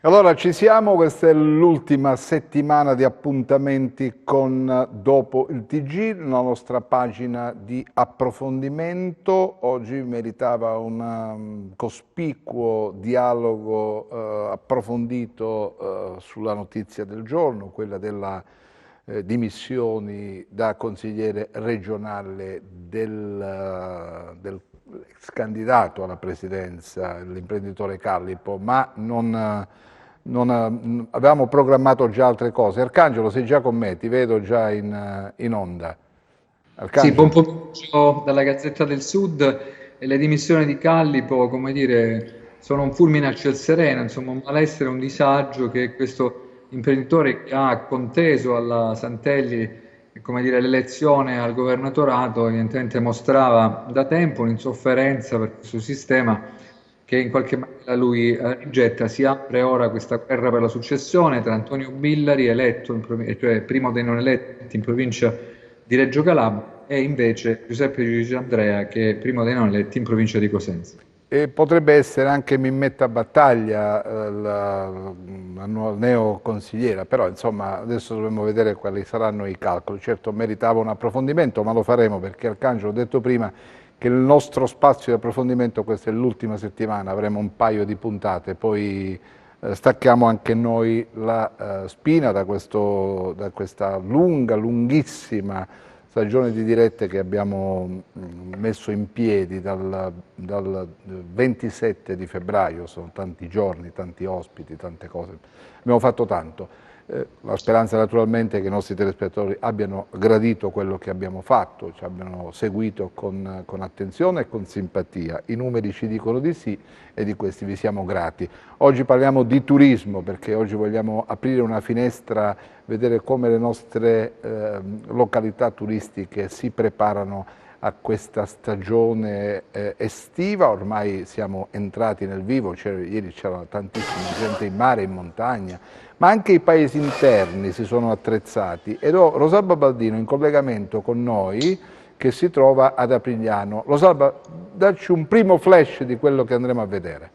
Allora ci siamo, questa è l'ultima settimana di appuntamenti con Dopo il TG, la nostra pagina di approfondimento. Oggi meritava un cospicuo dialogo approfondito sulla notizia del giorno, quella della dimissioni da consigliere regionale del ex candidato alla presidenza, l'imprenditore Callipo, ma avevamo programmato già altre cose. Arcangelo, sei già con me, ti vedo già in onda. Sì, buon Arcangelo. pomeriggio dalla Gazzetta del Sud. E le dimissioni di Callipo, come dire, sono un fulmine a ciel sereno, insomma, un malessere, un disagio che questo imprenditore che ha conteso alla Santelli, come dire, l'elezione al governatorato, evidentemente mostrava da tempo un'insofferenza per questo sistema che in qualche maniera lui rigetta. Si apre ora questa guerra per la successione tra Antonio Billari, eletto cioè primo dei non eletti in provincia di Reggio Calabria, e invece Giuseppe Giudice Andrea, che è primo dei non eletti in provincia di Cosenza. E potrebbe essere anche Mimmetta Battaglia, la neo consigliera, però insomma adesso dovremo vedere quali saranno i calcoli. Certo meritava un approfondimento, ma lo faremo perché Arcangelo ho detto prima che il nostro spazio di approfondimento, questa è l'ultima settimana, avremo un paio di puntate, poi stacchiamo anche noi la spina da questa lunghissima stagione di dirette che abbiamo messo in piedi dal 27 di febbraio, sono tanti giorni, tanti ospiti, tante cose, abbiamo fatto tanto. La speranza naturalmente è che i nostri telespettatori abbiano gradito quello che abbiamo fatto, ci abbiano seguito con attenzione e con simpatia. I numeri ci dicono di sì e di questi vi siamo grati. Oggi parliamo di turismo perché oggi vogliamo aprire una finestra, vedere come le nostre località turistiche si preparano a questa stagione estiva. Ormai siamo entrati nel vivo, ieri c'era tantissima gente in mare, in montagna, ma anche i paesi interni si sono attrezzati ed ho Rosalba Baldino in collegamento con noi che si trova ad Aprigliano. Rosalba, dacci un primo flash di quello che andremo a vedere.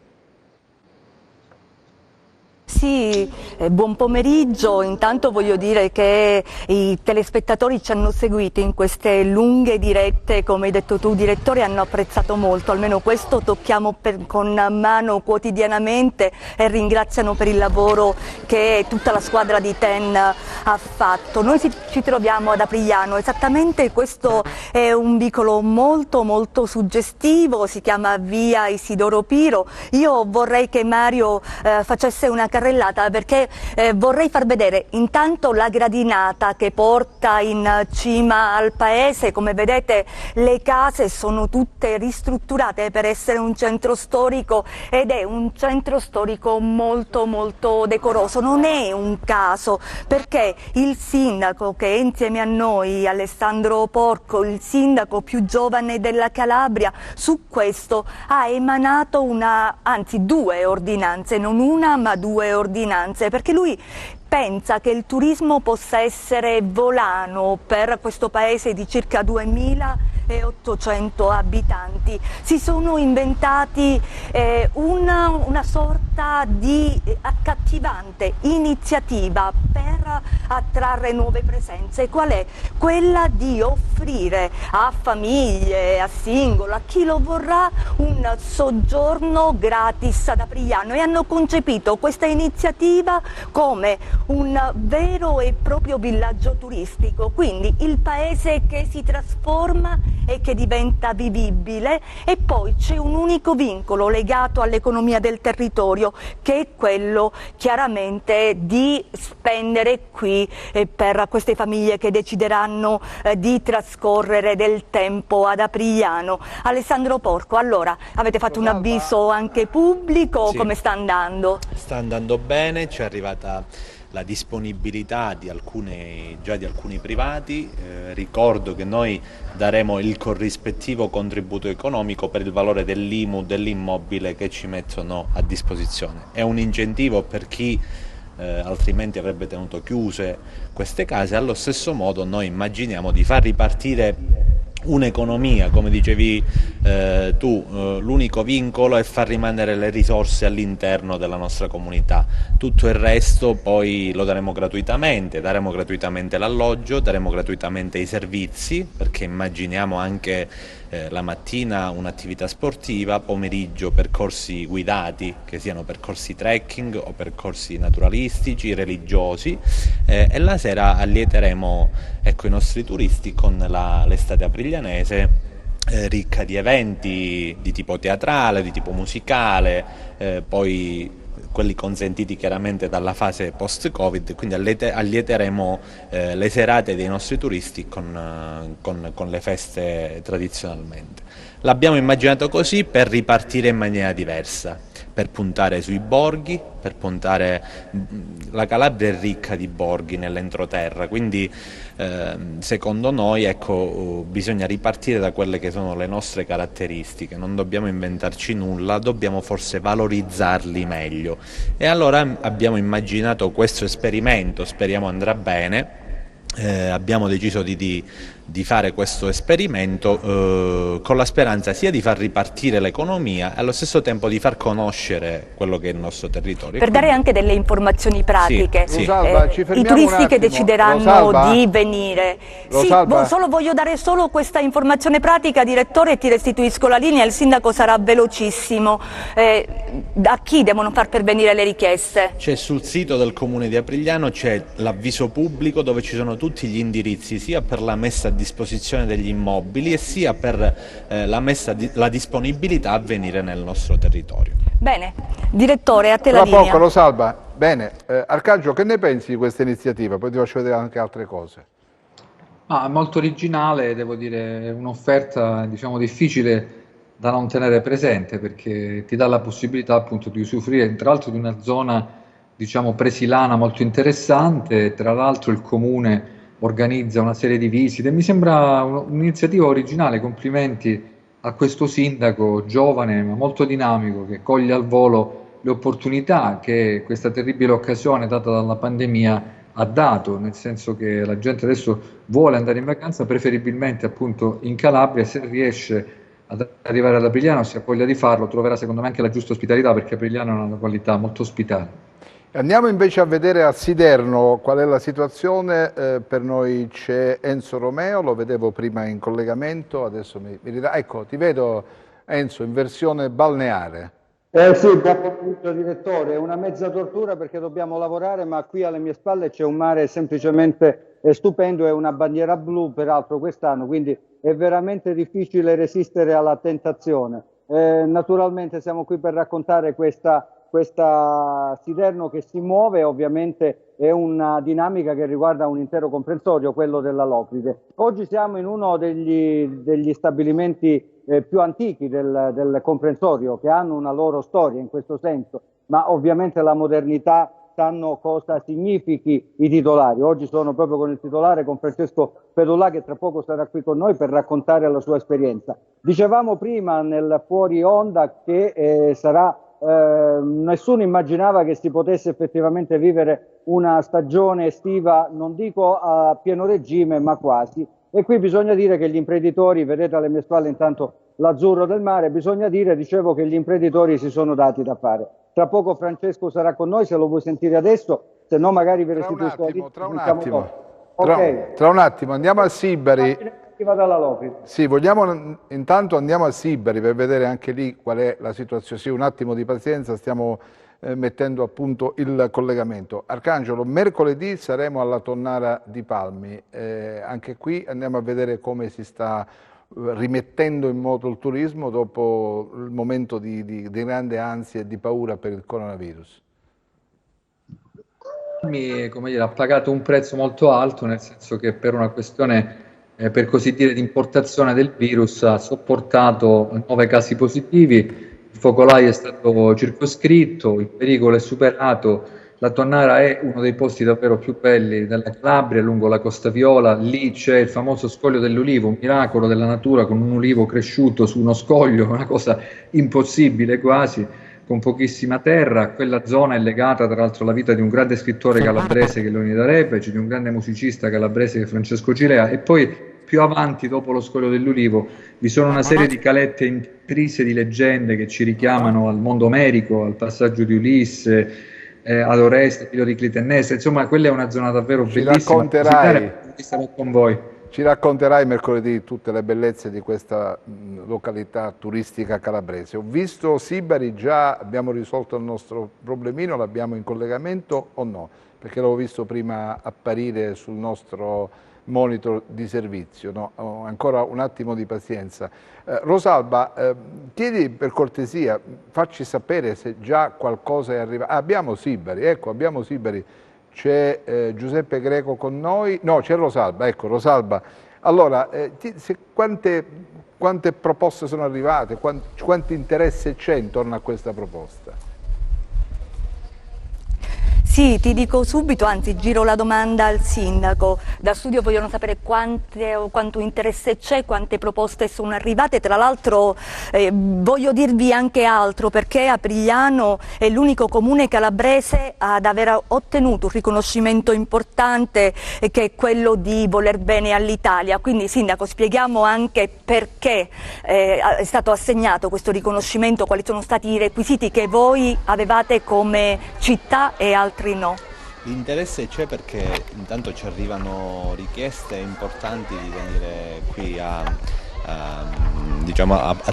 Sì, buon pomeriggio. Intanto voglio dire che i telespettatori ci hanno seguito in queste lunghe dirette, come hai detto tu, direttore, hanno apprezzato molto, almeno questo tocchiamo con mano quotidianamente e ringraziano per il lavoro che tutta la squadra di TEN ha fatto. Noi ci troviamo ad Aprigliano, esattamente questo è un vicolo molto suggestivo, si chiama Via Isidoro Piro. Io vorrei che Mario facesse una carrellata perché vorrei far vedere intanto la gradinata che porta in cima al paese. Come vedete le case sono tutte ristrutturate per essere un centro storico ed è un centro storico molto decoroso. Non è un caso perché il sindaco che è insieme a noi, Alessandro Porco, il sindaco più giovane della Calabria, su questo ha emanato anzi due ordinanze, non una ma due ordinanze, perché lui pensa che il turismo possa essere volano per questo paese di circa 2800 abitanti. Si sono inventati una sorta di accattivante iniziativa per attrarre nuove presenze. Qual è? Quella di offrire a famiglie, a singolo, a chi lo vorrà, un soggiorno gratis ad Aprigliano, e hanno concepito questa iniziativa come un vero e proprio villaggio turistico, quindi il paese che si trasforma e che diventa vivibile. E poi c'è un unico vincolo legato all'economia del territorio, che è quello chiaramente di spendere qui per queste famiglie che decideranno di trascorrere del tempo ad Aprigliano. Alessandro Porco, allora avete fatto un avviso anche pubblico, Sì, come sta andando? sta andando bene, ci è arrivata la disponibilità già di alcuni privati. Ricordo che noi daremo il corrispettivo contributo economico per il valore dell'IMU dell'immobile che ci mettono a disposizione. È un incentivo per chi altrimenti avrebbe tenuto chiuse queste case. Allo stesso modo noi immaginiamo di far ripartire un'economia, come dicevi tu, l'unico vincolo è far rimanere le risorse all'interno della nostra comunità, tutto il resto poi lo daremo gratuitamente l'alloggio, daremo gratuitamente i servizi, perché immaginiamo anche la mattina un'attività sportiva, pomeriggio percorsi guidati, che siano percorsi trekking o percorsi naturalistici, religiosi, e la sera allieteremo, ecco, i nostri turisti con l'estate apriglianese, ricca di eventi di tipo teatrale, di tipo musicale, poi quelli consentiti chiaramente dalla fase post-Covid, quindi allieteremo le serate dei nostri turisti con le feste tradizionalmente. L'abbiamo immaginato così per ripartire in maniera diversa, per puntare sui borghi, per puntare. La Calabria è ricca di borghi nell'entroterra, quindi secondo noi, ecco, bisogna ripartire da quelle che sono le nostre caratteristiche, non dobbiamo inventarci nulla, dobbiamo forse valorizzarli meglio. E allora abbiamo immaginato questo esperimento, speriamo andrà bene. Abbiamo deciso di fare questo esperimento con la speranza sia di far ripartire l'economia e allo stesso tempo di far conoscere quello che è il nostro territorio. Per dare anche delle informazioni pratiche, Sì. Rosalba, ci i fermiamo turisti un che attimo. decideranno Rosalba? di venire. Rosalba? Sì, voglio dare solo questa informazione pratica, direttore, e ti restituisco la linea, il sindaco sarà velocissimo. Da chi devono far pervenire le richieste? C'è sul sito del comune di Aprigliano c'è l'avviso pubblico dove ci sono tutti gli indirizzi sia per la messa a disposizione degli immobili e sia per la disponibilità a venire nel nostro territorio. Bene, direttore, a te la Tra linea. poco, Rosalba. Bene, Arcangelo, che ne pensi di questa iniziativa? Poi ti faccio vedere anche altre cose. Molto originale, devo dire, un'offerta diciamo difficile da non tenere presente, perché ti dà la possibilità appunto di usufruire tra l'altro di una zona diciamo presilana molto interessante. Tra l'altro il comune organizza una serie di visite, mi sembra un'iniziativa originale. Complimenti a questo sindaco giovane ma molto dinamico, che coglie al volo le opportunità che questa terribile occasione data dalla pandemia ha dato, nel senso che la gente adesso vuole andare in vacanza, preferibilmente appunto in Calabria. Se riesce ad arrivare ad Aprigliano, si ha voglia di farlo, troverà secondo me anche la giusta ospitalità, perché Aprigliano ha una qualità molto ospitale. Andiamo invece a vedere a Siderno qual è la situazione. Per noi c'è Enzo Romeo, lo vedevo prima in collegamento, adesso mi dirà. Ecco, ti vedo Enzo in versione balneare. Sì, buon pomeriggio direttore, è una mezza tortura perché dobbiamo lavorare, ma qui alle mie spalle c'è un mare semplicemente stupendo e una bandiera blu peraltro quest'anno, quindi è veramente difficile resistere alla tentazione. Naturalmente siamo qui per raccontare questa Siderno che si muove. Ovviamente è una dinamica che riguarda un intero comprensorio, quello della Locride. Oggi siamo in uno degli stabilimenti più antichi del comprensorio, che hanno una loro storia in questo senso, ma ovviamente la modernità sanno cosa significhi i titolari. Oggi sono proprio con il titolare, con Francesco Pedolà, che tra poco sarà qui con noi per raccontare la sua esperienza. Dicevamo prima nel fuori onda che nessuno immaginava che si potesse effettivamente vivere una stagione estiva, non dico a pieno regime, ma quasi. E qui bisogna dire che gli imprenditori, vedete alle mie spalle intanto l'azzurro del mare, dicevo che gli imprenditori si sono dati da fare. Tra poco Francesco sarà con noi, se lo vuoi sentire adesso, se no magari vi restituisco Tra un attimo. Ok. Tra un attimo, andiamo a Sibari. Sì, intanto andiamo a Sibari per vedere anche lì qual è la situazione. Sì, un attimo di pazienza, stiamo mettendo a punto il collegamento. Arcangelo, mercoledì saremo alla Tonnara di Palmi, anche qui andiamo a vedere come si sta rimettendo in moto il turismo dopo il momento di grande ansia e di paura per il coronavirus. Come dire, ha pagato un prezzo molto alto, nel senso che per una questione per così dire di importazione del virus ha sopportato 9 casi positivi, il focolaio è stato circoscritto, il pericolo è superato. La Tonnara è uno dei posti davvero più belli della Calabria, lungo la Costa Viola. Lì c'è il famoso scoglio dell'ulivo, un miracolo della natura, con un ulivo cresciuto su uno scoglio, una cosa impossibile quasi, con pochissima terra. Quella zona è legata tra l'altro alla vita di un grande scrittore calabrese che è Leonida Repeci, di un grande musicista calabrese che è Francesco Cilea, e poi più avanti, dopo lo scoglio dell'Ulivo, vi sono una serie di calette intrise di leggende che ci richiamano al mondo omerico, al passaggio di Ulisse, ad Oreste, figlio di Clitennese. Insomma, quella è una zona davvero Ci bellissima da racconterai, visitare, sarò con voi. ci racconterai mercoledì tutte le bellezze di questa località turistica calabrese. Ho visto Sibari, già abbiamo risolto il nostro problemino, l'abbiamo in collegamento o no? Perché l'avevo visto prima apparire sul nostro monitor di servizio, no? Ho ancora un attimo di pazienza. Rosalba, chiedi per cortesia, facci sapere se già qualcosa è arrivato. Abbiamo Sibari, ecco, abbiamo Sibari. C'è Giuseppe Greco con noi, no, c'è Rosalba, ecco Rosalba. Allora, quante proposte sono arrivate, quanto interesse c'è intorno a questa proposta? Sì, ti dico subito, anzi giro la domanda al sindaco. Da studio vogliono sapere quanto interesse c'è, quante proposte sono arrivate. Tra l'altro voglio dirvi anche altro, perché Aprigliano è l'unico comune calabrese ad aver ottenuto un riconoscimento importante, che è quello di voler bene all'Italia. Quindi sindaco, spieghiamo anche perché è stato assegnato questo riconoscimento, quali sono stati i requisiti che voi avevate come città e altri no. L'interesse c'è perché intanto ci arrivano richieste importanti di venire qui a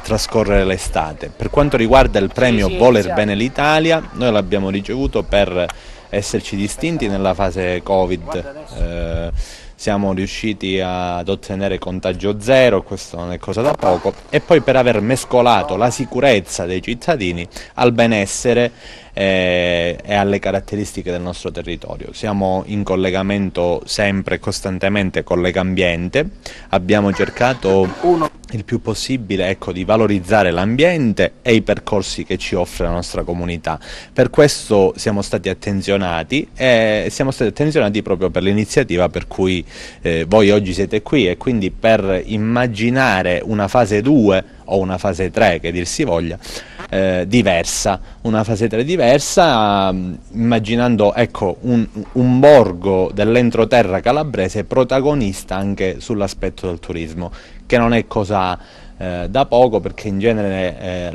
trascorrere l'estate. Per quanto riguarda il premio Voler Bene l'Italia, noi l'abbiamo ricevuto per esserci distinti nella fase Covid. Siamo riusciti ad ottenere contagio zero, questo non è cosa da poco, e poi per aver mescolato la sicurezza dei cittadini al benessere e alle caratteristiche del nostro territorio. Siamo in collegamento sempre e costantemente con Legambiente, abbiamo cercato il più possibile, ecco, di valorizzare l'ambiente e i percorsi che ci offre la nostra comunità. Per questo siamo stati attenzionati proprio per l'iniziativa per cui voi oggi siete qui, e quindi per immaginare una fase 2 o una fase 3, che dir si voglia, diversa, una fase 3 diversa, immaginando, ecco, un borgo dell'entroterra calabrese protagonista anche sull'aspetto del turismo, che non è cosa da poco, perché in genere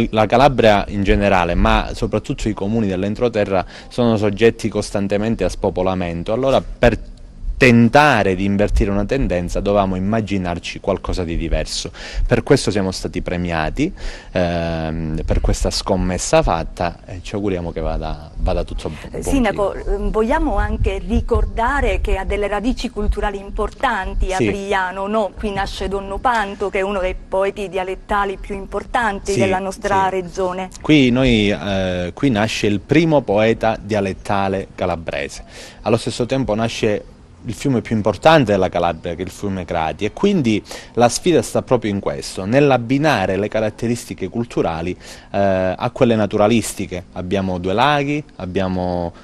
la Calabria in generale, ma soprattutto i comuni dell'entroterra, sono soggetti costantemente a spopolamento. Allora, per tentare di invertire una tendenza dovevamo immaginarci qualcosa di diverso. Per questo siamo stati premiati, per questa scommessa fatta, e ci auguriamo che vada tutto buon Sindaco, vogliamo anche ricordare che ha delle radici culturali importanti Aprigliano, no? Qui nasce Don Nopanto, che è uno dei poeti dialettali più importanti della nostra regione. Qui nasce il primo poeta dialettale calabrese. Allo stesso tempo nasce il fiume più importante della Calabria, che è il fiume Crati, e quindi la sfida sta proprio in questo, nell'abbinare le caratteristiche culturali a quelle naturalistiche. Abbiamo 2 laghi,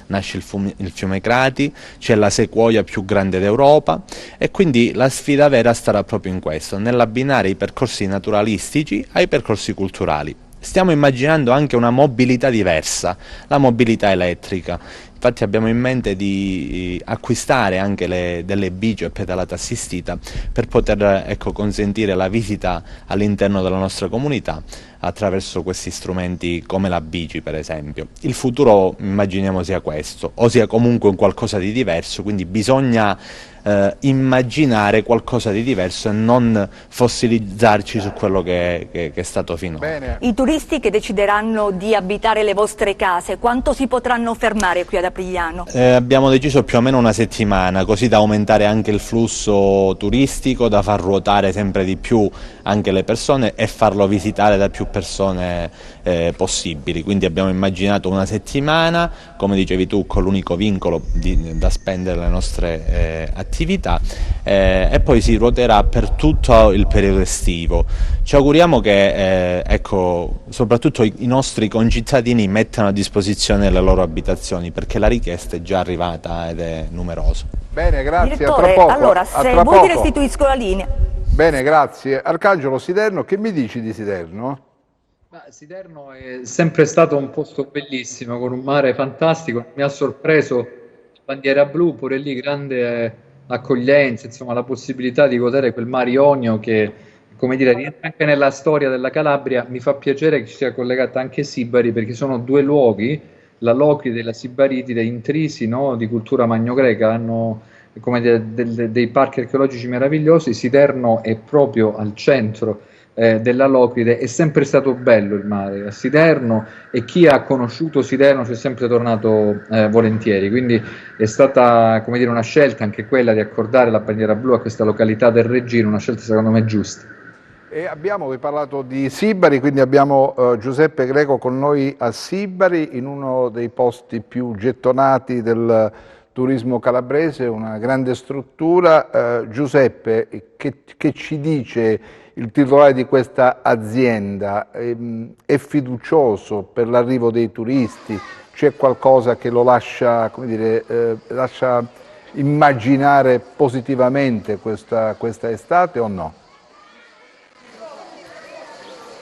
nasce il fiume Crati, c'è la sequoia più grande d'Europa, e quindi la sfida vera starà proprio in questo, nell'abbinare i percorsi naturalistici ai percorsi culturali. Stiamo immaginando anche una mobilità diversa, la mobilità elettrica. Infatti abbiamo in mente di acquistare anche delle bici a pedalata assistita per poter, consentire la visita all'interno della nostra comunità attraverso questi strumenti come la bici, per esempio. Il futuro immaginiamo sia questo, o sia comunque un qualcosa di diverso, quindi bisogna immaginare qualcosa di diverso e non fossilizzarci su quello che è stato finora. Bene. I turisti che decideranno di abitare le vostre case, quanto si potranno fermare qui ad Aprigliano? Abbiamo deciso più o meno una settimana, così da aumentare anche il flusso turistico, da far ruotare sempre di più anche le persone e farlo visitare da più persone possibili. Quindi abbiamo immaginato una settimana, come dicevi tu, con l'unico vincolo da spendere le nostre attività, e poi si ruoterà per tutto il periodo estivo. Ci auguriamo che soprattutto i nostri concittadini mettano a disposizione le loro abitazioni, perché la richiesta è già arrivata ed è numerosa. Bene, grazie. Direttore, a tra poco. allora, se vuoi ti restituisco la linea. Bene, grazie. Arcangelo, Siderno, che mi dici di Siderno? Siderno è sempre stato un posto bellissimo, con un mare fantastico. Mi ha sorpreso Bandiera Blu, pure lì grande l'accoglienza, insomma la possibilità di godere quel mare Ionio che, come dire, rientra anche nella storia della Calabria. Mi fa piacere che ci sia collegata anche Sibari, perché sono due luoghi, la Locride e la Sibaritide, intrisi, no, di cultura magno-greca, hanno, come dire, dei parchi archeologici meravigliosi. Siderno è proprio al centro della Locride. È sempre stato bello il mare a Siderno, e chi ha conosciuto Siderno ci è sempre tornato volentieri, quindi è stata, come dire, una scelta anche quella di accordare la bandiera blu a questa località del Reggino, una scelta secondo me giusta. E abbiamo parlato di Sibari, quindi abbiamo Giuseppe Greco con noi a Sibari, in uno dei posti più gettonati del turismo calabrese, una grande struttura. Giuseppe, che ci dice il titolare di questa azienda? È fiducioso per l'arrivo dei turisti? C'è qualcosa che lo lascia, come dire, lascia immaginare positivamente questa estate o no?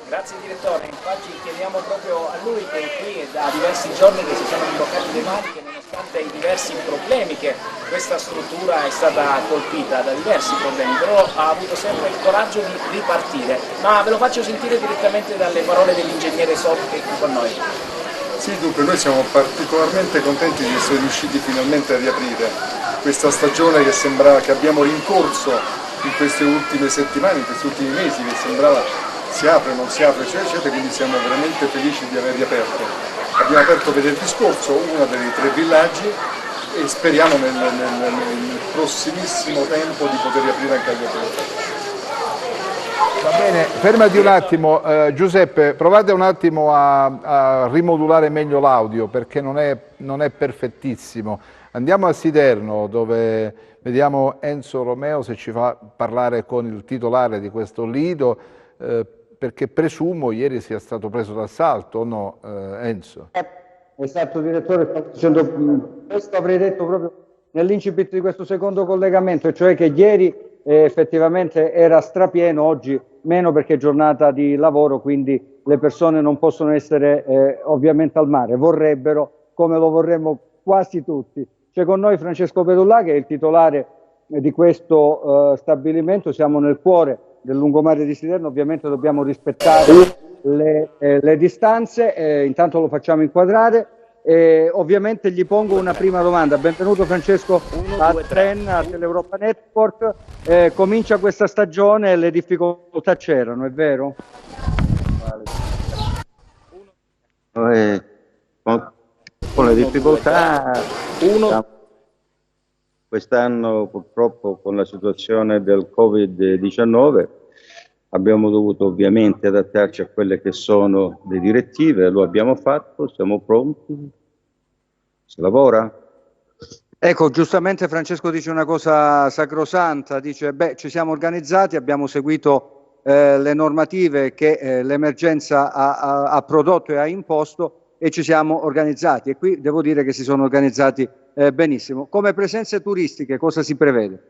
Grazie direttore, infatti chiediamo proprio a lui, che qui è da diversi giorni che si sono rimboccati le maniche nonostante i diversi problemi, che questa struttura è stata colpita da diversi problemi, però ha avuto sempre il coraggio di ripartire. Ma ve lo faccio sentire direttamente dalle parole dell'ingegnere Sotti che è qui con noi. Sì, dunque noi siamo particolarmente contenti di essere riusciti finalmente a riaprire questa stagione che sembrava che abbiamo rincorso in queste ultime settimane, in questi ultimi mesi, che sembrava si apre, non si apre, eccetera, eccetera, quindi siamo veramente felici di aver riaperto. Abbiamo aperto venerdì scorso uno dei 3 villaggi e speriamo nel prossimissimo tempo di poter riaprire anche agli altri. Va bene, fermati un attimo, Giuseppe, provate un attimo a rimodulare meglio l'audio perché non è perfettissimo. Andiamo a Siderno dove vediamo Enzo Romeo se ci fa parlare con il titolare di questo lido, perché presumo ieri sia stato preso d'assalto, o no, Enzo? Esatto, direttore, stavo dicendo, questo avrei detto proprio nell'incipit di questo secondo collegamento, cioè che ieri effettivamente era strapieno, oggi meno perché è giornata di lavoro, quindi le persone non possono essere ovviamente al mare, vorrebbero, come lo vorremmo quasi tutti. C'è con noi Francesco Pedulla che è il titolare di questo stabilimento, siamo nel cuore del lungomare di Siderno, ovviamente dobbiamo rispettare le distanze, intanto lo facciamo inquadrare. Ovviamente gli pongo una prima domanda. Benvenuto Francesco a TREN, a Teleuropa Network. Comincia questa stagione, le difficoltà c'erano, è vero? Con le difficoltà quest'anno purtroppo con la situazione del Covid-19 abbiamo dovuto ovviamente adattarci a quelle che sono le direttive, lo abbiamo fatto, siamo pronti, si lavora. Ecco, giustamente Francesco dice una cosa sacrosanta, dice ci siamo organizzati, abbiamo seguito le normative che l'emergenza ha prodotto e ha imposto e ci siamo organizzati, e qui devo dire che si sono organizzati benissimo. Come presenze turistiche cosa si prevede?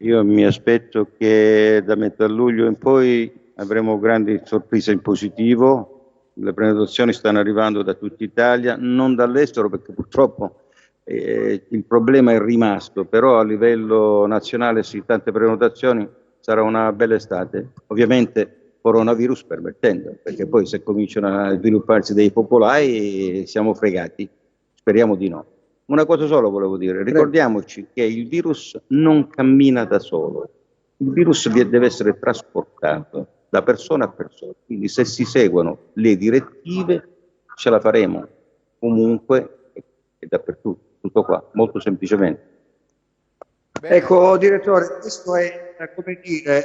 Io mi aspetto che da metà luglio in poi avremo grandi sorprese in positivo, le prenotazioni stanno arrivando da tutta Italia, non dall'estero perché purtroppo il problema è rimasto, però a livello nazionale sì, tante prenotazioni, sarà una bella estate, ovviamente coronavirus permettendo, perché poi se cominciano a svilupparsi dei focolai siamo fregati, speriamo di no. Una cosa solo volevo dire, ricordiamoci che il virus non cammina da solo, il virus deve essere trasportato da persona a persona, quindi se si seguono le direttive ce la faremo comunque e dappertutto, tutto qua, molto semplicemente. Ecco direttore, questo è, come dire,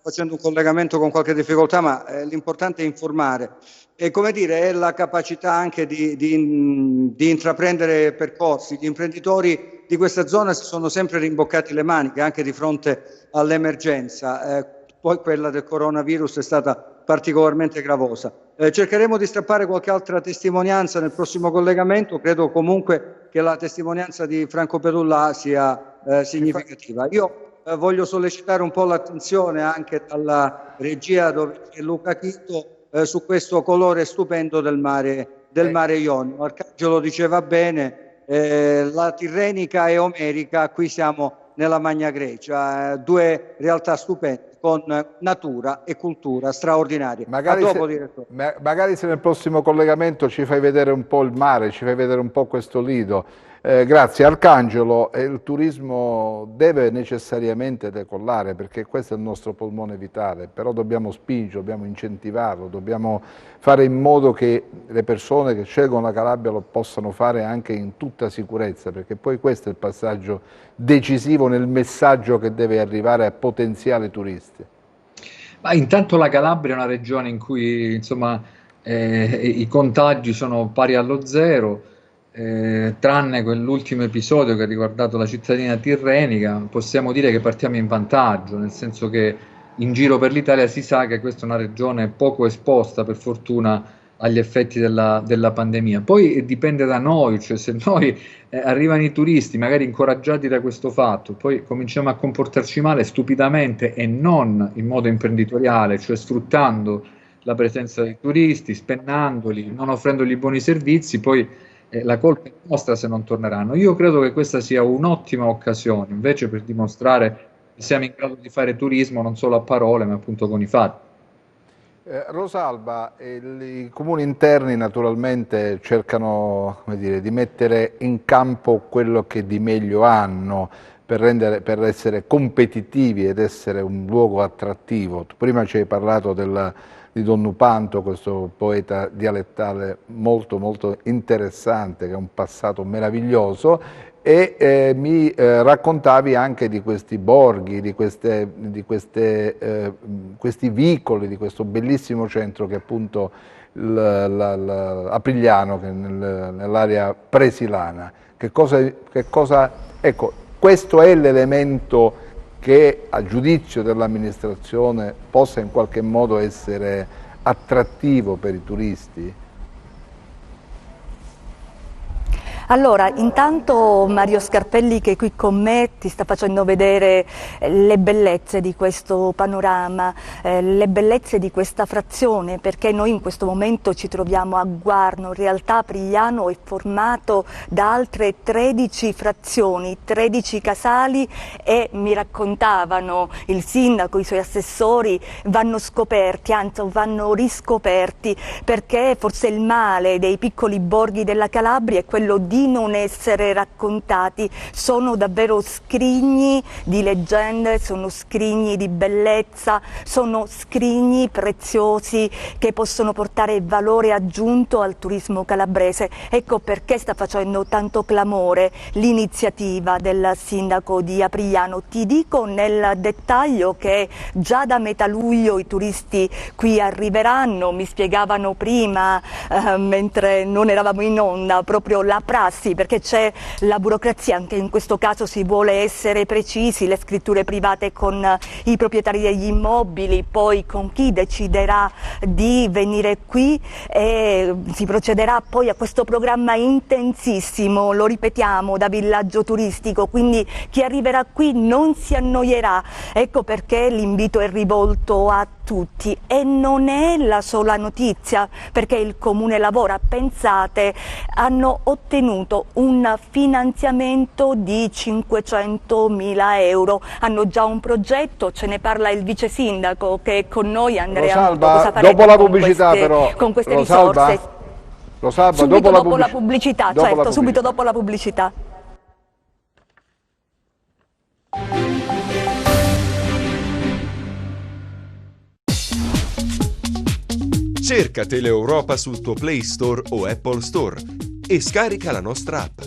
facendo un collegamento con qualche difficoltà, ma l'importante è informare. E come dire, è la capacità anche di intraprendere percorsi. Gli imprenditori di questa zona si sono sempre rimboccati le maniche anche di fronte all'emergenza. Poi quella del coronavirus è stata particolarmente gravosa. Cercheremo di strappare qualche altra testimonianza nel prossimo collegamento. Credo comunque che la testimonianza di Franco Pedulla sia significativa. Io voglio sollecitare un po' l'attenzione anche dalla regia dove c'è Luca Chitto su questo colore stupendo del mare Ionio. Arcangelo diceva bene, la Tirrenica e Omerica, qui siamo nella Magna Grecia, due realtà stupende con natura e cultura straordinarie. Magari se nel prossimo collegamento ci fai vedere un po' il mare, ci fai vedere un po' questo lido. Grazie Arcangelo, il turismo deve necessariamente decollare perché questo è il nostro polmone vitale, però dobbiamo spingerlo, dobbiamo incentivarlo, dobbiamo fare in modo che le persone che scelgono la Calabria lo possano fare anche in tutta sicurezza, perché poi questo è il passaggio decisivo nel messaggio che deve arrivare a potenziali turisti. Ma intanto la Calabria è una regione in cui insomma, i contagi sono pari allo zero. Tranne quell'ultimo episodio che ha riguardato la cittadina tirrenica, possiamo dire che partiamo in vantaggio, nel senso che in giro per l'Italia si sa che questa è una regione poco esposta, per fortuna, agli effetti della pandemia. Poi dipende da noi, cioè se noi arrivano i turisti, magari incoraggiati da questo fatto, poi cominciamo a comportarci male stupidamente e non in modo imprenditoriale, cioè sfruttando la presenza dei turisti, spennandoli, non offrendogli buoni servizi, poi la colpa è nostra se non torneranno. Io credo che questa sia un'ottima occasione invece per dimostrare che siamo in grado di fare turismo non solo a parole ma appunto con i fatti. Rosalba, i comuni interni naturalmente cercano, come dire, di mettere in campo quello che di meglio hanno per essere competitivi ed essere un luogo attrattivo. Tu prima ci hai parlato di Don Nupanto, questo poeta dialettale molto molto interessante, che ha un passato meraviglioso, e mi raccontavi anche di questi borghi, di questi vicoli, di questo bellissimo centro che è appunto Aprigliano, che è nell'area presilana. Ecco, questo è l'elemento che a giudizio dell'amministrazione possa in qualche modo essere attrattivo per i turisti? Allora, intanto Mario Scarpelli che è qui con me ti sta facendo vedere le bellezze di questo panorama, le bellezze di questa frazione, perché noi in questo momento ci troviamo a Guarno. In realtà Aprigliano è formato da altre 13 frazioni, 13 casali, e mi raccontavano il sindaco, i suoi assessori, vanno scoperti, anzi vanno riscoperti, perché forse il male dei piccoli borghi della Calabria è quello di non essere raccontati. Sono davvero scrigni di leggende, sono scrigni di bellezza, sono scrigni preziosi che possono portare valore aggiunto al turismo calabrese. Ecco perché sta facendo tanto clamore l'iniziativa del sindaco di Aprigliano. Ti dico nel dettaglio che già da metà luglio i turisti qui arriveranno. Mi spiegavano prima, mentre non eravamo in onda, proprio la prassi, perché c'è la burocrazia, anche in questo caso si vuole essere precisi, le scritture private con i proprietari degli immobili, poi con chi deciderà di venire qui, e si procederà poi a questo programma intensissimo, lo ripetiamo, da villaggio turistico, quindi chi arriverà qui non si annoierà. Ecco perché l'invito è rivolto a tutti, e non è la sola notizia, perché il Comune lavora. Pensate, hanno ottenuto un finanziamento di 500.000 euro, hanno già un progetto, ce ne parla il vice sindaco che è con noi, Andrea. Rosalba, cosa farete dopo la pubblicità però, con queste Rosalba, risorse? Rosalba, Subito dopo la pubblicità, dopo certo, la subito dopo la pubblicità. Cerca Teleeuropa sul tuo Play Store o Apple Store e scarica la nostra app.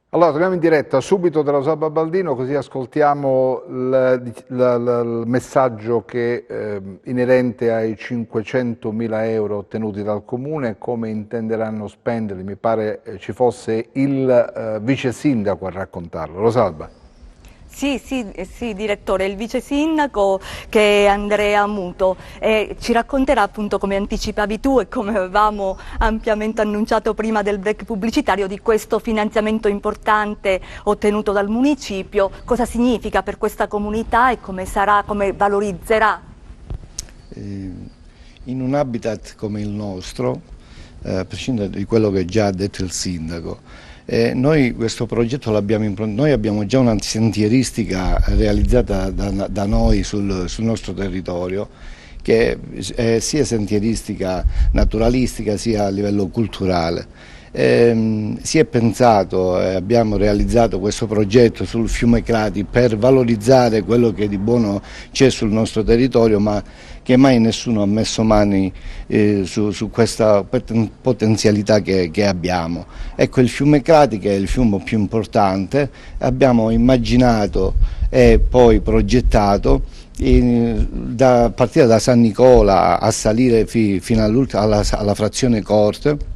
Allora, torniamo in diretta subito da Rosalba Baldino, così ascoltiamo il messaggio che inerente ai 500.000 euro ottenuti dal Comune, come intenderanno spenderli. Mi pare ci fosse il vice sindaco a raccontarlo. Rosalba. Sì, direttore, il vice sindaco che è Andrea Muto, ci racconterà appunto, come anticipavi tu e come avevamo ampiamente annunciato prima del break pubblicitario, di questo finanziamento importante ottenuto dal municipio, cosa significa per questa comunità e come sarà, come valorizzerà. In un habitat come il nostro, a prescindere di quello che già ha detto il sindaco, noi questo progetto l'abbiamo improntato, noi abbiamo già una sentieristica realizzata da noi sul nostro territorio, che è sia sentieristica naturalistica sia a livello culturale. Si è pensato e abbiamo realizzato questo progetto sul fiume Crati per valorizzare quello che di buono c'è sul nostro territorio, ma che mai nessuno ha messo mani su questa potenzialità che abbiamo. Ecco, il fiume Crati, che è il fiume più importante, abbiamo immaginato e poi progettato a partire da San Nicola a salire fino alla frazione Corte.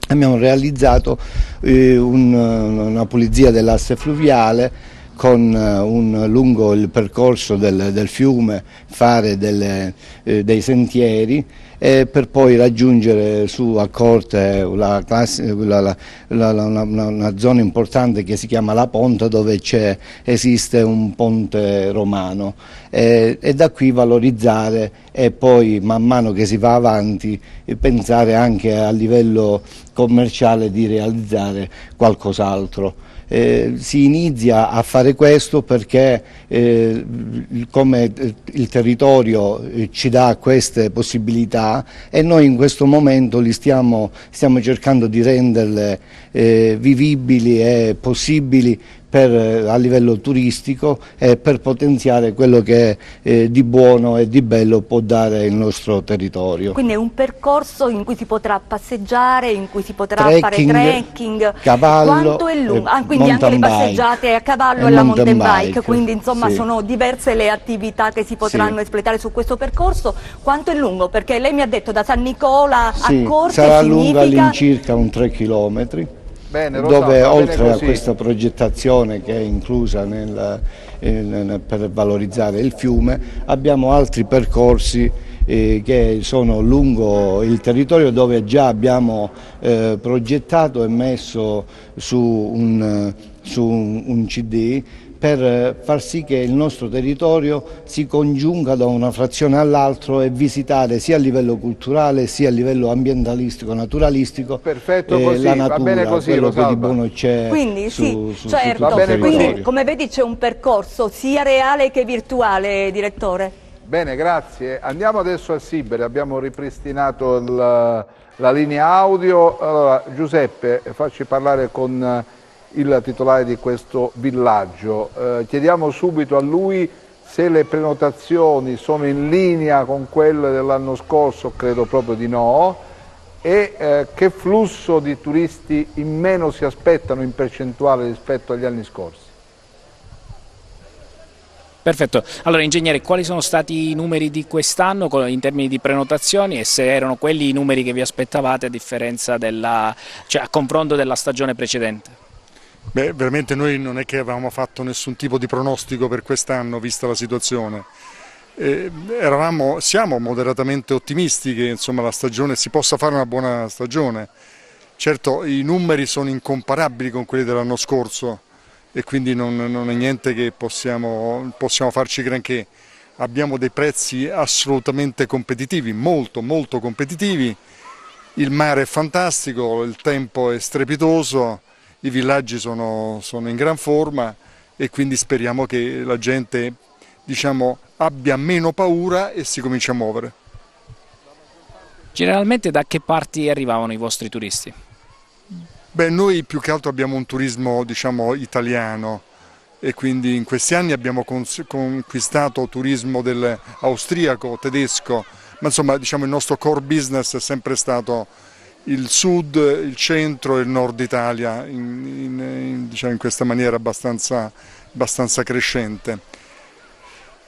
Abbiamo realizzato una pulizia dell'asse fluviale lungo il percorso del fiume, fare dei sentieri per poi raggiungere su a Corte una zona importante che si chiama La Ponta, dove esiste un ponte romano, e da qui valorizzare e poi man mano che si va avanti pensare anche a livello commerciale di realizzare qualcos'altro. Si inizia a fare questo perché come il territorio ci dà queste possibilità, e noi in questo momento stiamo cercando di renderle vivibili e possibili a livello turistico, e per potenziare quello che di buono e di bello può dare il nostro territorio. Quindi è un percorso in cui si potrà passeggiare, in cui si potrà fare trekking, cavallo, quanto è lungo? Quindi anche le passeggiate a cavallo e la mountain bike, quindi insomma sì. Sono diverse le attività che si potranno espletare su questo percorso. Quanto è lungo? Perché lei mi ha detto da San Nicola a Corte sarà significa... lungo all'incirca un 3 chilometri. Bene, Rosato, dove oltre a così. questa progettazione che è inclusa per valorizzare il fiume, abbiamo altri percorsi che sono lungo il territorio, dove già abbiamo progettato e messo su un CD per far sì che il nostro territorio si congiunga da una frazione all'altro e visitare sia a livello culturale sia a livello ambientalistico, naturalistico. Perfetto così, la natura, va bene così, quello che di Rosalba. buono c'è. Quindi su certo, tutto il territorio. quindi come vedi c'è un percorso sia reale che virtuale, direttore. Bene, grazie. Andiamo adesso a Siberi, abbiamo ripristinato la linea audio. Allora, Giuseppe, facci parlare con il titolare di questo villaggio. Chiediamo subito a lui se le prenotazioni sono in linea con quelle dell'anno scorso, credo proprio di no, e che flusso di turisti in meno si aspettano in percentuale rispetto agli anni scorsi. Perfetto, allora ingegnere, quali sono stati i numeri di quest'anno in termini di prenotazioni, e se erano quelli i numeri che vi aspettavate a differenza a confronto della stagione precedente? Beh, veramente noi non è che avevamo fatto nessun tipo di pronostico per quest'anno, vista la situazione. Siamo moderatamente ottimisti che insomma la stagione si possa fare una buona stagione. Certo, i numeri sono incomparabili con quelli dell'anno scorso, e quindi non è niente che possiamo farci granché. Abbiamo dei prezzi assolutamente competitivi, molto molto competitivi, il mare è fantastico, il tempo è strepitoso, i villaggi sono in gran forma, e quindi speriamo che la gente, diciamo, abbia meno paura e si cominci a muovere. Generalmente da che parti arrivavano i vostri turisti? Beh, noi più che altro abbiamo un turismo, diciamo, italiano, e quindi in questi anni abbiamo conquistato turismo austriaco, tedesco, ma insomma, diciamo, il nostro core business è sempre stato il sud, il centro e il nord Italia, diciamo, in questa maniera abbastanza crescente.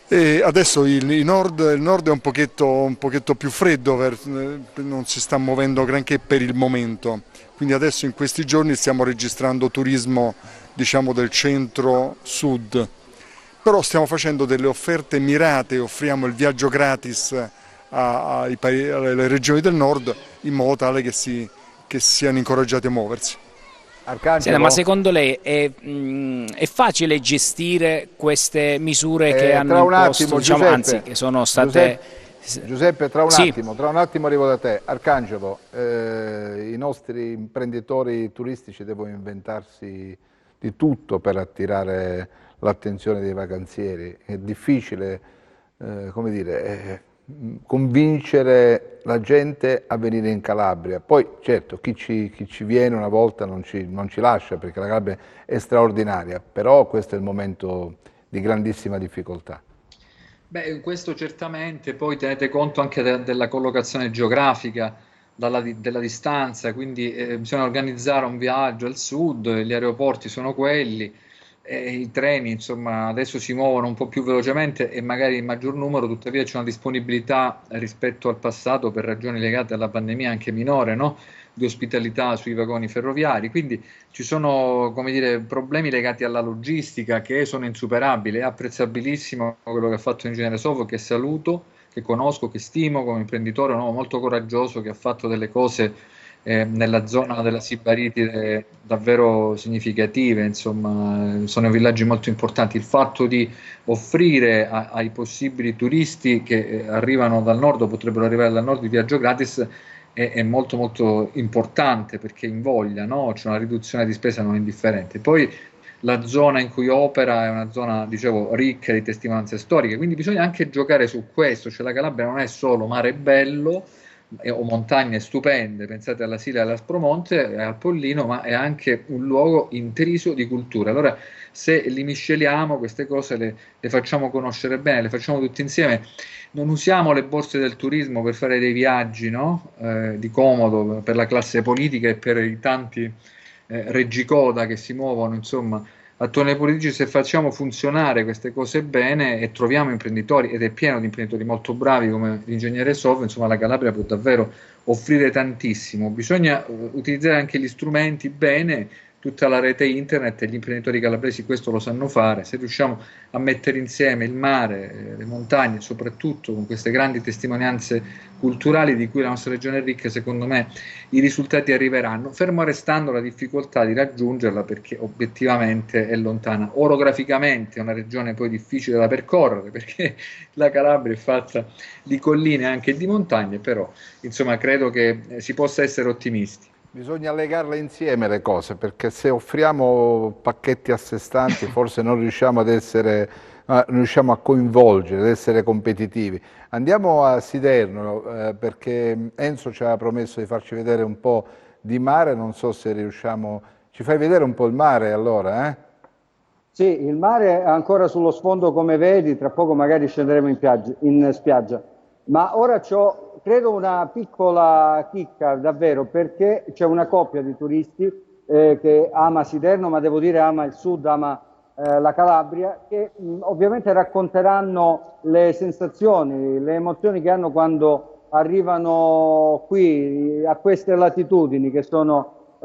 E adesso il nord è un pochetto più freddo, non si sta muovendo granché per il momento, quindi adesso in questi giorni stiamo registrando turismo, diciamo, del centro-sud, però stiamo facendo delle offerte mirate, offriamo il viaggio gratis alle regioni del nord, in modo tale che siano incoraggiati a muoversi. Senta, ma secondo lei è facile gestire queste misure che hanno tra un imposto, attimo, diciamo, Giuseppe, anzi che sono state Giuseppe, tra un Sì. attimo arrivo da te. Arcangelo, i nostri imprenditori turistici devono inventarsi di tutto per attirare l'attenzione dei vacanzieri. È difficile, come dire, convincere la gente a venire in Calabria. Poi, certo, chi ci viene una volta non ci lascia, perché la Calabria è straordinaria, però questo è il momento di grandissima difficoltà. Beh, questo certamente, poi tenete conto anche della collocazione geografica, della distanza, quindi bisogna organizzare un viaggio al sud, gli aeroporti sono quelli, i treni insomma adesso si muovono un po' più velocemente e magari in maggior numero, tuttavia c'è una disponibilità rispetto al passato per ragioni legate alla pandemia anche minore, no? Di ospitalità sui vagoni ferroviari, quindi ci sono, come dire, problemi legati alla logistica che sono insuperabili. È apprezzabilissimo quello che ha fatto l'ingegnere Sovo, che saluto, che conosco, che stimo come imprenditore, un uomo molto coraggioso che ha fatto delle cose nella zona della Sibaritide davvero significative, insomma, sono villaggi molto importanti. Il fatto di offrire ai possibili turisti che arrivano dal nord o potrebbero arrivare dal nord di viaggio gratis è molto molto importante perché invoglia, no? C'è una riduzione di spesa non indifferente. Poi la zona in cui opera è una zona, dicevo, ricca di testimonianze storiche, quindi bisogna anche giocare su questo, cioè la Calabria non è solo mare bello o montagne stupende, pensate alla Sila e all'Aspromonte e al Pollino, ma è anche un luogo intriso di cultura. Allora, se li misceliamo queste cose, le facciamo conoscere bene, le facciamo tutti insieme, non usiamo le borse del turismo per fare dei viaggi, no? Di comodo per la classe politica e per i tanti reggicoda che si muovono, insomma, attorno ai politici. Se facciamo funzionare queste cose bene e troviamo imprenditori, ed è pieno di imprenditori molto bravi come l'ingegnere Sov, insomma la Calabria può davvero offrire tantissimo. Bisogna utilizzare anche gli strumenti bene, tutta la rete internet, e gli imprenditori calabresi questo lo sanno fare. Se riusciamo a mettere insieme il mare, le montagne, soprattutto con queste grandi testimonianze culturali di cui la nostra regione è ricca, secondo me i risultati arriveranno, fermo restando la difficoltà di raggiungerla perché obiettivamente è lontana. Orograficamente è una regione poi difficile da percorrere perché la Calabria è fatta di colline e anche di montagne, però insomma credo che si possa essere ottimisti. Bisogna legarle insieme le cose, perché se offriamo pacchetti a sé stanti forse non riusciamo non riusciamo a coinvolgere, ad essere competitivi. Andiamo a Siderno, perché Enzo ci ha promesso di farci vedere un po' di mare, non so se riusciamo. Ci fai vedere un po' il mare allora, eh? Sì, il mare è ancora sullo sfondo come vedi, tra poco magari scenderemo in spiaggia. Ma ora c'ho, credo, una piccola chicca davvero, perché c'è una coppia di turisti che ama Siderno, ma devo dire ama il sud, ama la Calabria, che ovviamente racconteranno le sensazioni, le emozioni che hanno quando arrivano qui a queste latitudini che sono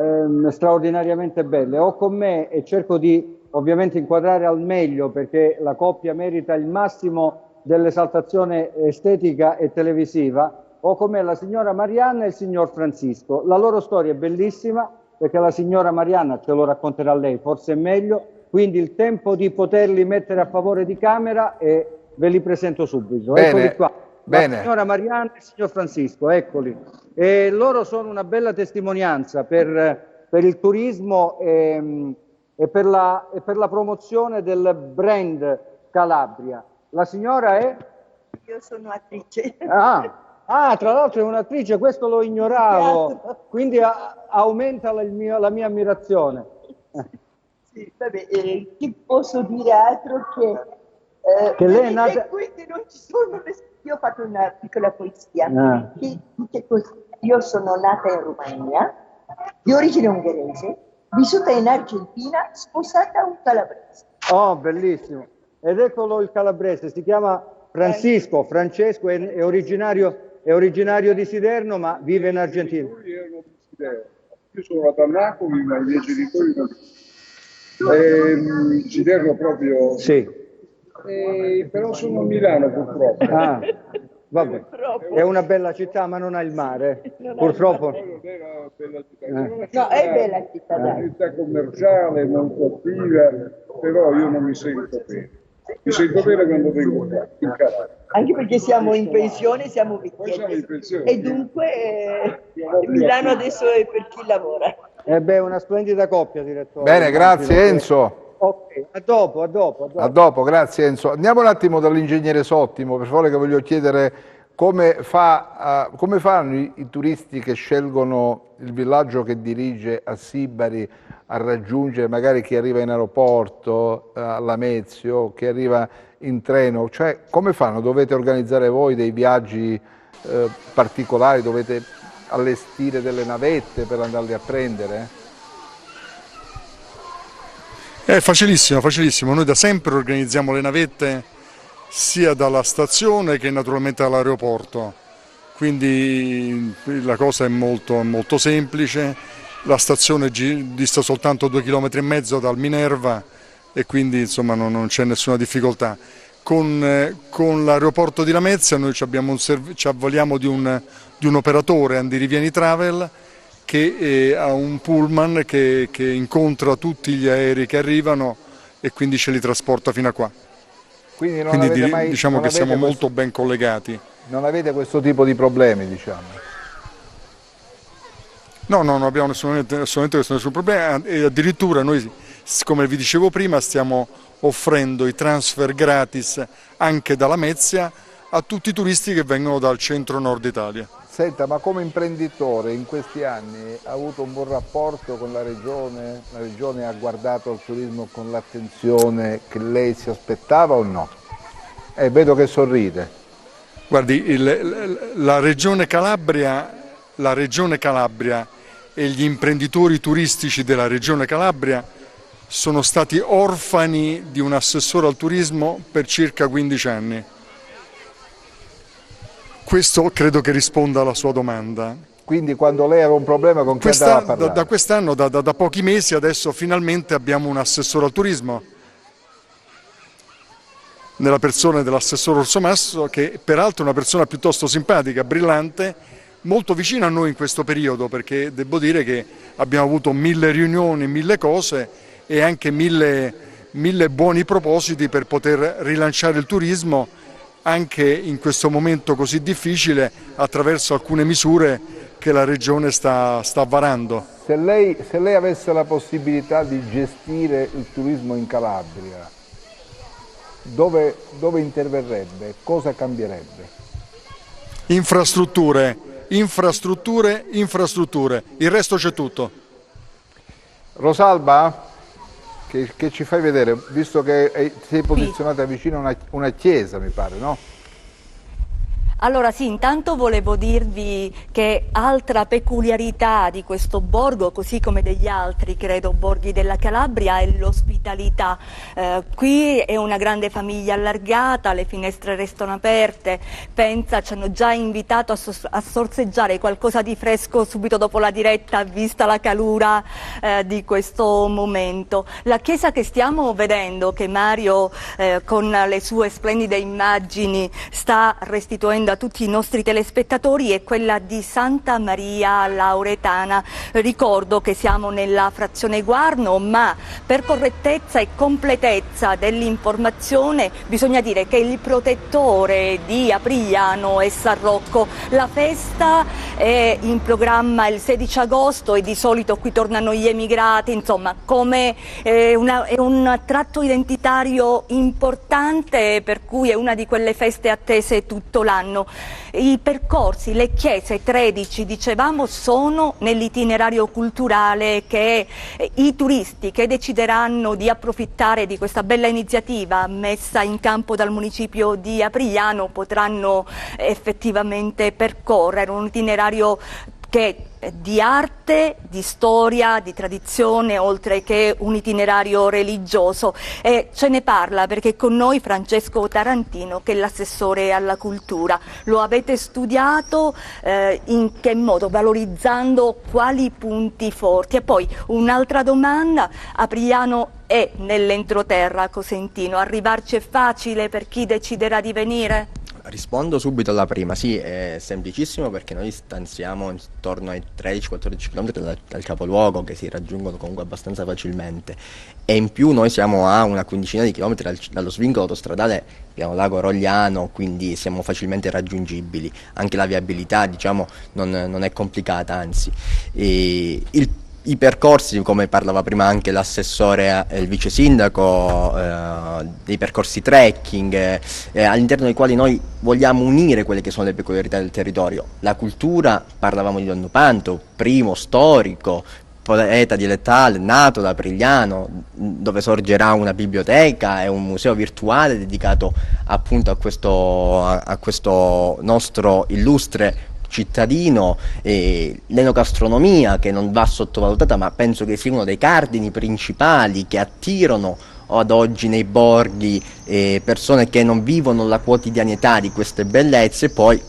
straordinariamente belle. Ho con me, e cerco di ovviamente inquadrare al meglio perché la coppia merita il massimo dell'esaltazione estetica e televisiva, ho con me la signora Marianna e il signor Francisco. La loro storia è bellissima perché la signora Marianna ce lo racconterà lei, forse è meglio, quindi il tempo di poterli mettere a favore di camera e ve li presento subito. Bene, eccoli qua. bene. La signora Marianna e il signor Francisco, eccoli. E loro sono una bella testimonianza per il turismo e per la promozione del brand Calabria. La signora è? Io sono attrice. Tra l'altro è un'attrice, questo lo ignoravo, quindi aumenta la mia ammirazione. Sì, vabbè, che posso dire altro che lei è nata... Quindi non ci sono io ho fatto una piccola poesia che dice così: io sono nata in Romagna, di origine ungherese, vissuta in Argentina, sposata a un calabrese. Oh, bellissimo. Ed eccolo il calabrese, si chiama Francesco, è originario di Siderno, ma vive in Argentina. Io sono nato a Napoli, ma i miei genitori Siderno proprio. Sì. Però sono a Milano purtroppo. Vabbè. È una bella città, ma non ha il mare, purtroppo. No, è bella città. È una città commerciale, molto attiva, però io non mi sento bene. C'è il dovere quando vengo in casa. Anche perché siamo in pensione, siamo vecchietti. E dunque Milano adesso è per chi lavora. Una splendida coppia, direttore. Bene, grazie Enzo. Ok, a dopo. A dopo, grazie Enzo. Andiamo un attimo dall'ingegnere Sottimo, per favore, che voglio chiedere come fanno i turisti che scelgono il villaggio che dirige a Sibari a raggiungere magari chi arriva in aeroporto, a Lamezio, chi arriva in treno, cioè come fanno? Dovete organizzare voi dei viaggi particolari, dovete allestire delle navette per andarli a prendere? È facilissimo, facilissimo. Noi da sempre organizziamo le navette sia dalla stazione che naturalmente dall'aeroporto, quindi la cosa è molto semplice. La stazione dista soltanto 2,5 km dal Minerva e quindi insomma non c'è nessuna difficoltà. Con l'aeroporto di Lamezia noi ci avvaliamo di un operatore, Andirivieni Travel, che ha un pullman che incontra tutti gli aerei che arrivano e quindi ce li trasporta fino a qua. Quindi diciamo che siamo molto ben collegati. Non avete questo tipo di problemi, diciamo? No, non abbiamo assolutamente nessun problema e addirittura noi, come vi dicevo prima, stiamo offrendo i transfer gratis anche da Lamezia a tutti i turisti che vengono dal centro-nord Italia. Senta, ma come imprenditore in questi anni ha avuto un buon rapporto con la Regione? La Regione ha guardato il turismo con l'attenzione che lei si aspettava o no? Vedo che sorride. Guardi, la Regione Calabria e gli imprenditori turistici della Regione Calabria sono stati orfani di un assessore al turismo per circa 15 anni. Questo credo che risponda alla sua domanda. Quindi quando lei aveva un problema con chi andava a parlare? Da quest'anno, da pochi mesi, adesso finalmente abbiamo un assessore al turismo, nella persona dell'assessore Orsomasso, che peraltro è una persona piuttosto simpatica, brillante, molto vicina a noi in questo periodo, perché devo dire che abbiamo avuto 1000 riunioni, 1000 cose e anche 1000 buoni propositi per poter rilanciare il turismo anche in questo momento così difficile attraverso alcune misure che la Regione sta varando. Se lei avesse la possibilità di gestire il turismo in Calabria, dove interverrebbe? Cosa cambierebbe? Infrastrutture, il resto c'è tutto. Rosalba, che ci fai vedere, visto che sei posizionata vicino a una chiesa, mi pare, no? Allora sì, intanto volevo dirvi che altra peculiarità di questo borgo, così come degli altri, credo, borghi della Calabria, è l'ospitalità. Qui è una grande famiglia allargata, le finestre restano aperte, ci hanno già invitato a sorseggiare qualcosa di fresco subito dopo la diretta, vista la calura di questo momento. La chiesa che stiamo vedendo, che Mario con le sue splendide immagini sta restituendo a tutti i nostri telespettatori, è quella di Santa Maria Lauretana. Ricordo che siamo nella frazione Guarno, ma per correttezza e completezza dell'informazione bisogna dire che il protettore di Aprigliano è San Rocco. La festa è in programma il 16 agosto e di solito qui tornano gli emigrati, insomma come è un tratto identitario importante, per cui è una di quelle feste attese tutto l'anno. I percorsi, le chiese 13 dicevamo, sono nell'itinerario culturale che i turisti che decideranno di approfittare di questa bella iniziativa messa in campo dal municipio di Aprigliano potranno effettivamente percorrere un itinerario che di arte, di storia, di tradizione, oltre che un itinerario religioso. E ce ne parla perché con noi Francesco Tarantino, che è l'assessore alla cultura. Lo avete studiato? In che modo? Valorizzando quali punti forti? E poi un'altra domanda: Aprigliano è nell'entroterra cosentino, arrivarci è facile per chi deciderà di venire? Rispondo subito alla prima, sì, è semplicissimo perché noi stanziamo intorno ai 13-14 km dal capoluogo, che si raggiungono comunque abbastanza facilmente, e in più noi siamo a una quindicina di chilometri dallo svincolo autostradale, abbiamo Lago Rogliano, quindi siamo facilmente raggiungibili, anche la viabilità diciamo non è complicata, anzi. I percorsi, come parlava prima anche l'assessore e il vice sindaco, dei percorsi trekking, all'interno dei quali noi vogliamo unire quelle che sono le peculiarità del territorio. La cultura, parlavamo di Don Dupanto, primo storico, poeta dialettale, nato da Aprigliano, dove sorgerà una biblioteca e un museo virtuale dedicato appunto a questo nostro illustre cittadino, l'enogastronomia che non va sottovalutata, ma penso che sia uno dei cardini principali che attirano ad oggi nei borghi persone che non vivono la quotidianità di queste bellezze. Poi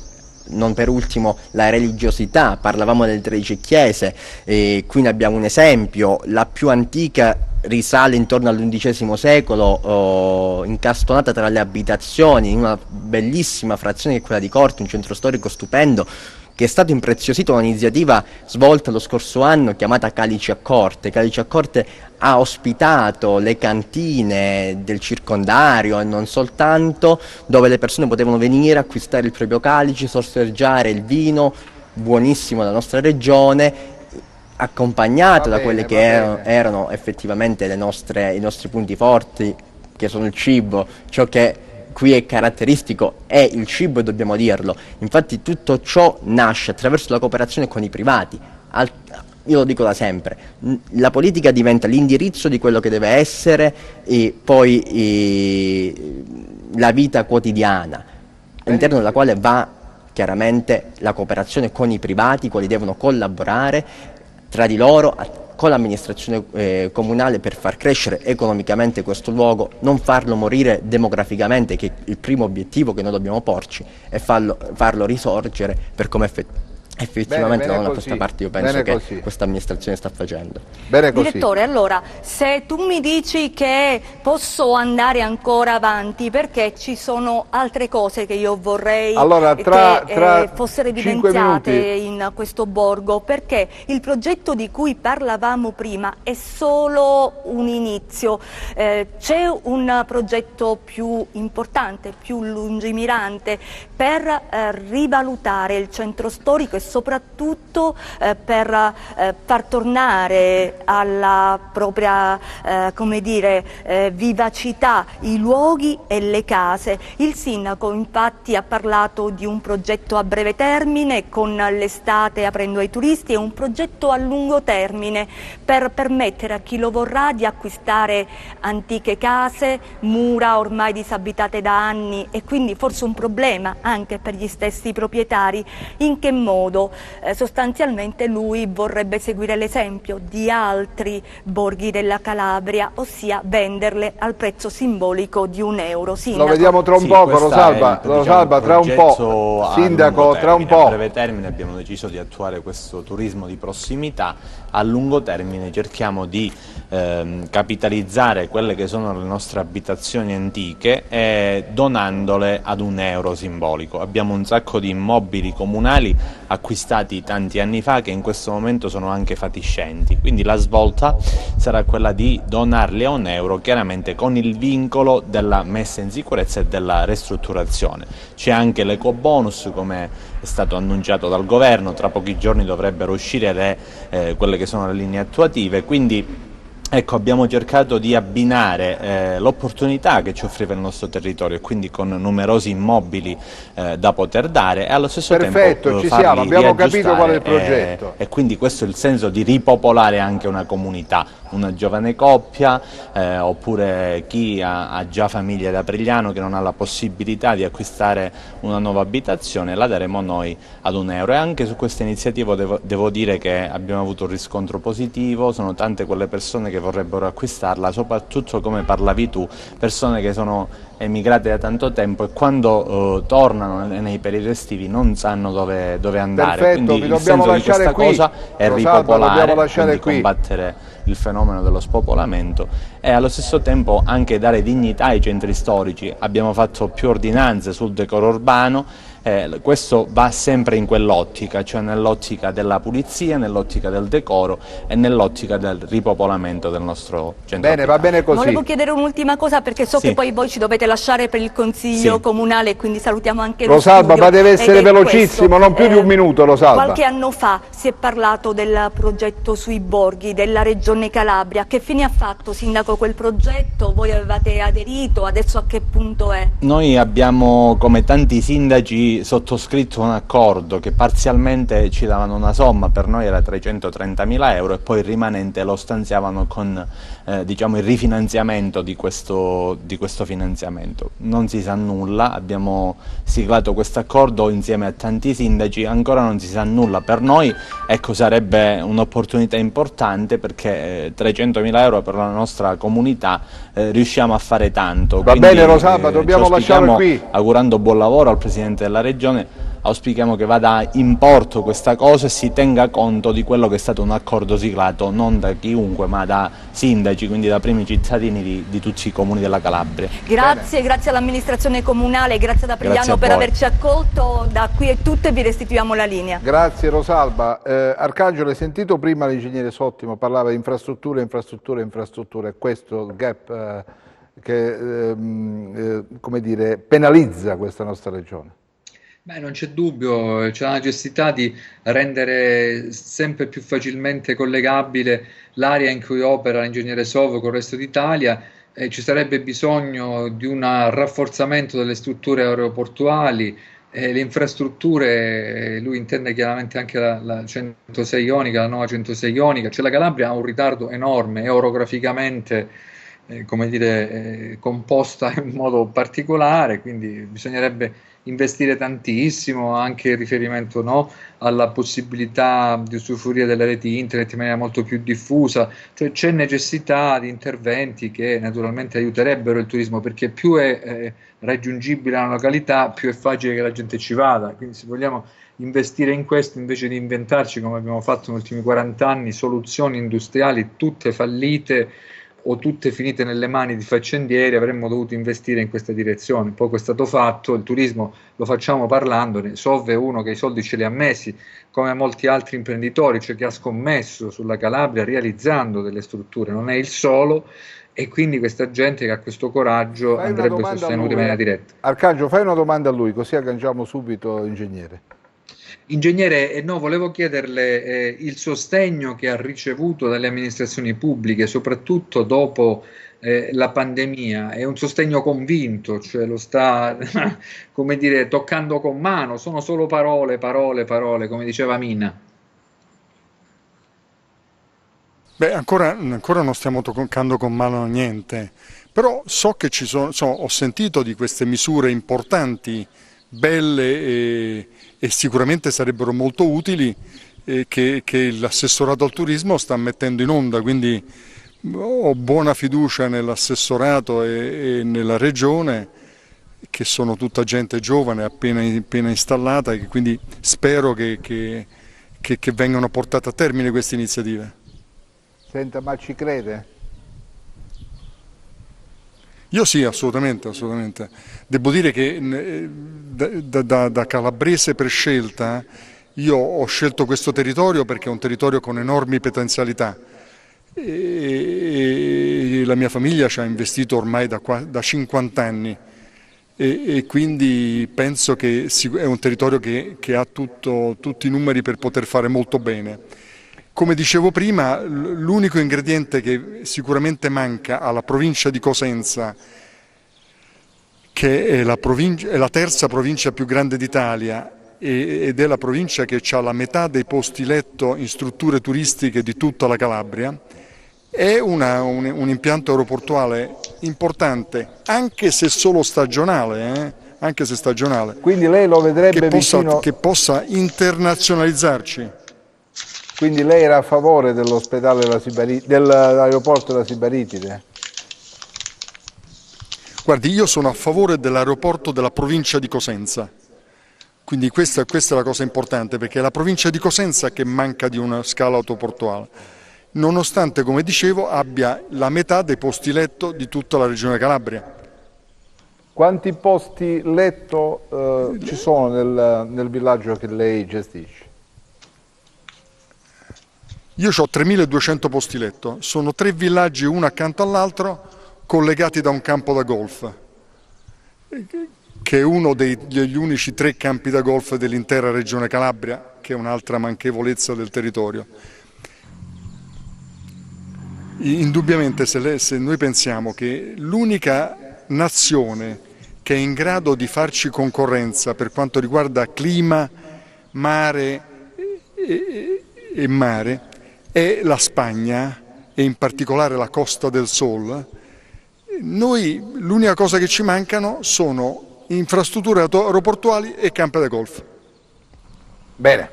non per ultimo la religiosità, parlavamo delle 13 chiese, qui ne abbiamo un esempio, la più antica risale intorno all'undicesimo secolo, incastonata tra le abitazioni in una bellissima frazione che è quella di Corte, un centro storico stupendo che è stato impreziosito da un'iniziativa svolta lo scorso anno chiamata Calici a Corte. Calici a Corte ha ospitato le cantine del circondario e non soltanto, dove le persone potevano venire, acquistare il proprio calice, sorseggiare il vino buonissimo della nostra regione, accompagnato da quelle che erano effettivamente i nostri punti forti, che sono il cibo, ciò che qui è caratteristico è il cibo, e dobbiamo dirlo. Infatti tutto ciò nasce attraverso la cooperazione con i privati. Io lo dico da sempre, la politica diventa l'indirizzo di quello che deve essere e poi la vita quotidiana, all'interno della quale va chiaramente la cooperazione con i privati, quali devono collaborare tra di loro con l'amministrazione comunale per far crescere economicamente questo luogo, non farlo morire demograficamente, che è il primo obiettivo che noi dobbiamo porci, e farlo risorgere per come effettivamente da questa parte io penso che questa amministrazione sta facendo. Bene così. Direttore, allora, se tu mi dici che posso andare ancora avanti, perché ci sono altre cose che io vorrei che fossero evidenziate in questo borgo, perché il progetto di cui parlavamo prima è solo un inizio, c'è un progetto più importante, più lungimirante per rivalutare il centro storico e soprattutto per far tornare alla propria vivacità i luoghi e le case. Il sindaco infatti ha parlato di un progetto a breve termine con l'estate aprendo ai turisti e un progetto a lungo termine per permettere a chi lo vorrà di acquistare antiche case, mura ormai disabitate da anni, e quindi forse un problema anche per gli stessi proprietari. In che modo? Sostanzialmente lui vorrebbe seguire l'esempio di altri borghi della Calabria, ossia venderle al prezzo simbolico di €1. Sindaco. Lo vediamo tra un poco, Rosalba, tra un po'. Sindaco, tra un po'. A breve termine abbiamo deciso di attuare questo turismo di prossimità, a lungo termine cerchiamo di capitalizzare quelle che sono le nostre abitazioni antiche donandole ad €1 simbolico. Abbiamo un sacco di immobili comunali acquistati tanti anni fa che in questo momento sono anche fatiscenti, quindi la svolta sarà quella di donarli a €1, chiaramente con il vincolo della messa in sicurezza e della ristrutturazione. C'è anche l'ecobonus, come è stato annunciato dal governo, tra pochi giorni dovrebbero uscire quelle che sono le linee attuative, quindi ecco, abbiamo cercato di abbinare l'opportunità che ci offriva il nostro territorio, e quindi con numerosi immobili da poter dare, e allo stesso tempo ci siamo, abbiamo capito qual è il progetto. E quindi questo è il senso di ripopolare anche una comunità, una giovane coppia, oppure chi ha già famiglia ad Aprigliano che non ha la possibilità di acquistare una nuova abitazione, la daremo noi ad €1. E anche su questa iniziativa devo dire che abbiamo avuto un riscontro positivo, sono tante quelle persone che vorrebbero acquistarla, soprattutto, come parlavi tu, persone che sono emigrate da tanto tempo e quando tornano nei periodi estivi non sanno dove andare. Perfetto, quindi vi il dobbiamo senso di lasciare questa qui. cosa è Rosalba, ripopolare, dobbiamo lasciare quindi qui. combattere il fenomeno dello spopolamento e allo stesso tempo anche dare dignità ai centri storici. Abbiamo fatto più ordinanze sul decoro urbano. Questo va sempre in quell'ottica, cioè nell'ottica della pulizia, nell'ottica del decoro e nell'ottica del ripopolamento del nostro centro Bene, va bene così. Volevo chiedere un'ultima cosa perché so Sì. che poi voi ci dovete lasciare per il consiglio Sì. comunale e quindi salutiamo anche lo Rosalba, studio. ma deve essere Ed è velocissimo, questo. non più di un minuto, Rosalba. Qualche anno fa si è parlato del progetto sui borghi della Regione Calabria. Che fine ha fatto, Sindaco, quel progetto? Voi avevate aderito? Adesso a che punto è? Noi abbiamo, come tanti sindaci, sottoscritto un accordo che parzialmente ci davano una somma, per noi era 330.000 euro, e poi il rimanente lo stanziavano con diciamo, il rifinanziamento di questo finanziamento. Non si sa nulla, abbiamo siglato questo accordo insieme a tanti sindaci, ancora non si sa nulla. Per noi ecco, sarebbe un'opportunità importante perché 300.000 euro per la nostra comunità riusciamo a fare tanto. Va Quindi, bene Rosalba, dobbiamo lasciare qui. Augurando buon lavoro al Presidente della Regione, auspichiamo che vada in porto questa cosa e si tenga conto di quello che è stato un accordo siglato non da chiunque ma da sindaci, quindi da primi cittadini di tutti i comuni della Calabria. Grazie, grazie all'amministrazione comunale, grazie ad Aprigliano Grazie a per voi. averci accolto. Da qui è tutto e vi restituiamo la linea. Grazie Rosalba. Arcangelo, hai sentito prima l'ingegnere Sottimo, parlava di infrastrutture, infrastrutture, infrastrutture, è questo il gap che come dire, penalizza questa nostra regione. Beh, non c'è dubbio, c'è la necessità di rendere sempre più facilmente collegabile l'area in cui opera l'ingegnere Sovo con il resto d'Italia. Ci sarebbe bisogno di un rafforzamento delle strutture aeroportuali, le infrastrutture, lui intende chiaramente anche la 106 ionica, la nuova 106 ionica, cioè la Calabria ha un ritardo enorme, orograficamente come dire, composta in modo particolare, quindi bisognerebbe investire tantissimo, anche in riferimento, no, alla possibilità di usufruire delle reti internet in maniera molto più diffusa, cioè c'è necessità di interventi che naturalmente aiuterebbero il turismo, perché più è raggiungibile una località, più è facile che la gente ci vada, quindi se vogliamo investire in questo invece di inventarci, come abbiamo fatto negli ultimi 40 anni, soluzioni industriali tutte fallite o tutte finite nelle mani di faccendieri, avremmo dovuto investire in questa direzione. Poco è stato fatto, il turismo lo facciamo parlandone, Sov è uno che i soldi ce li ha messi, come molti altri imprenditori, cioè che ha scommesso sulla Calabria realizzando delle strutture, non è il solo, e quindi questa gente che ha questo coraggio andrebbe sostenuta in maniera diretta. Arcangelo, fai una domanda a lui, così agganciamo subito ingegnere. Ingegnere, no, volevo chiederle il sostegno che ha ricevuto dalle amministrazioni pubbliche, soprattutto dopo la pandemia, è un sostegno convinto, cioè lo sta, come dire, toccando con mano, sono solo parole, parole, parole, come diceva Mina. Beh, ancora non stiamo toccando con mano niente, però so che ci sono, ho sentito di queste misure importanti, belle e sicuramente sarebbero molto utili, che l'assessorato al turismo sta mettendo in onda, quindi ho buona fiducia nell'assessorato e nella regione, che sono tutta gente giovane, appena installata, e quindi spero che vengano portate a termine queste iniziative. Senta, ma ci crede? Io sì, assolutamente, assolutamente. Devo dire che da calabrese per scelta, io ho scelto questo territorio perché è un territorio con enormi potenzialità e la mia famiglia ci ha investito ormai da 50 anni e quindi penso che è un territorio che ha tutti i numeri per poter fare molto bene. Come dicevo prima, l'unico ingrediente che sicuramente manca alla provincia di Cosenza, che è la terza provincia più grande d'Italia ed è la provincia che ha la metà dei posti letto in strutture turistiche di tutta la Calabria, è un impianto aeroportuale importante, anche se solo stagionale, anche se stagionale. Quindi lei lo vedrebbe vicino... che possa internazionalizzarci. Quindi lei era a favore dell'aeroporto della Sibaritide? Guardi, io sono a favore dell'aeroporto della provincia di Cosenza, quindi questa è la cosa importante, perché è la provincia di Cosenza che manca di una scala autoportuale, nonostante, come dicevo, abbia la metà dei posti letto di tutta la regione Calabria. Quanti posti letto ci sono nel villaggio che lei gestisce? Io ho 3.200 posti letto, sono 3 villaggi uno accanto all'altro collegati da un campo da golf, che è uno degli unici 3 campi da golf dell'intera regione Calabria, che è un'altra manchevolezza del territorio. Indubbiamente se noi pensiamo che l'unica nazione che è in grado di farci concorrenza per quanto riguarda clima, mare e mare è la Spagna, e in particolare la Costa del Sol, l'unica cosa che ci mancano sono infrastrutture aeroportuali e campi da golf. Bene,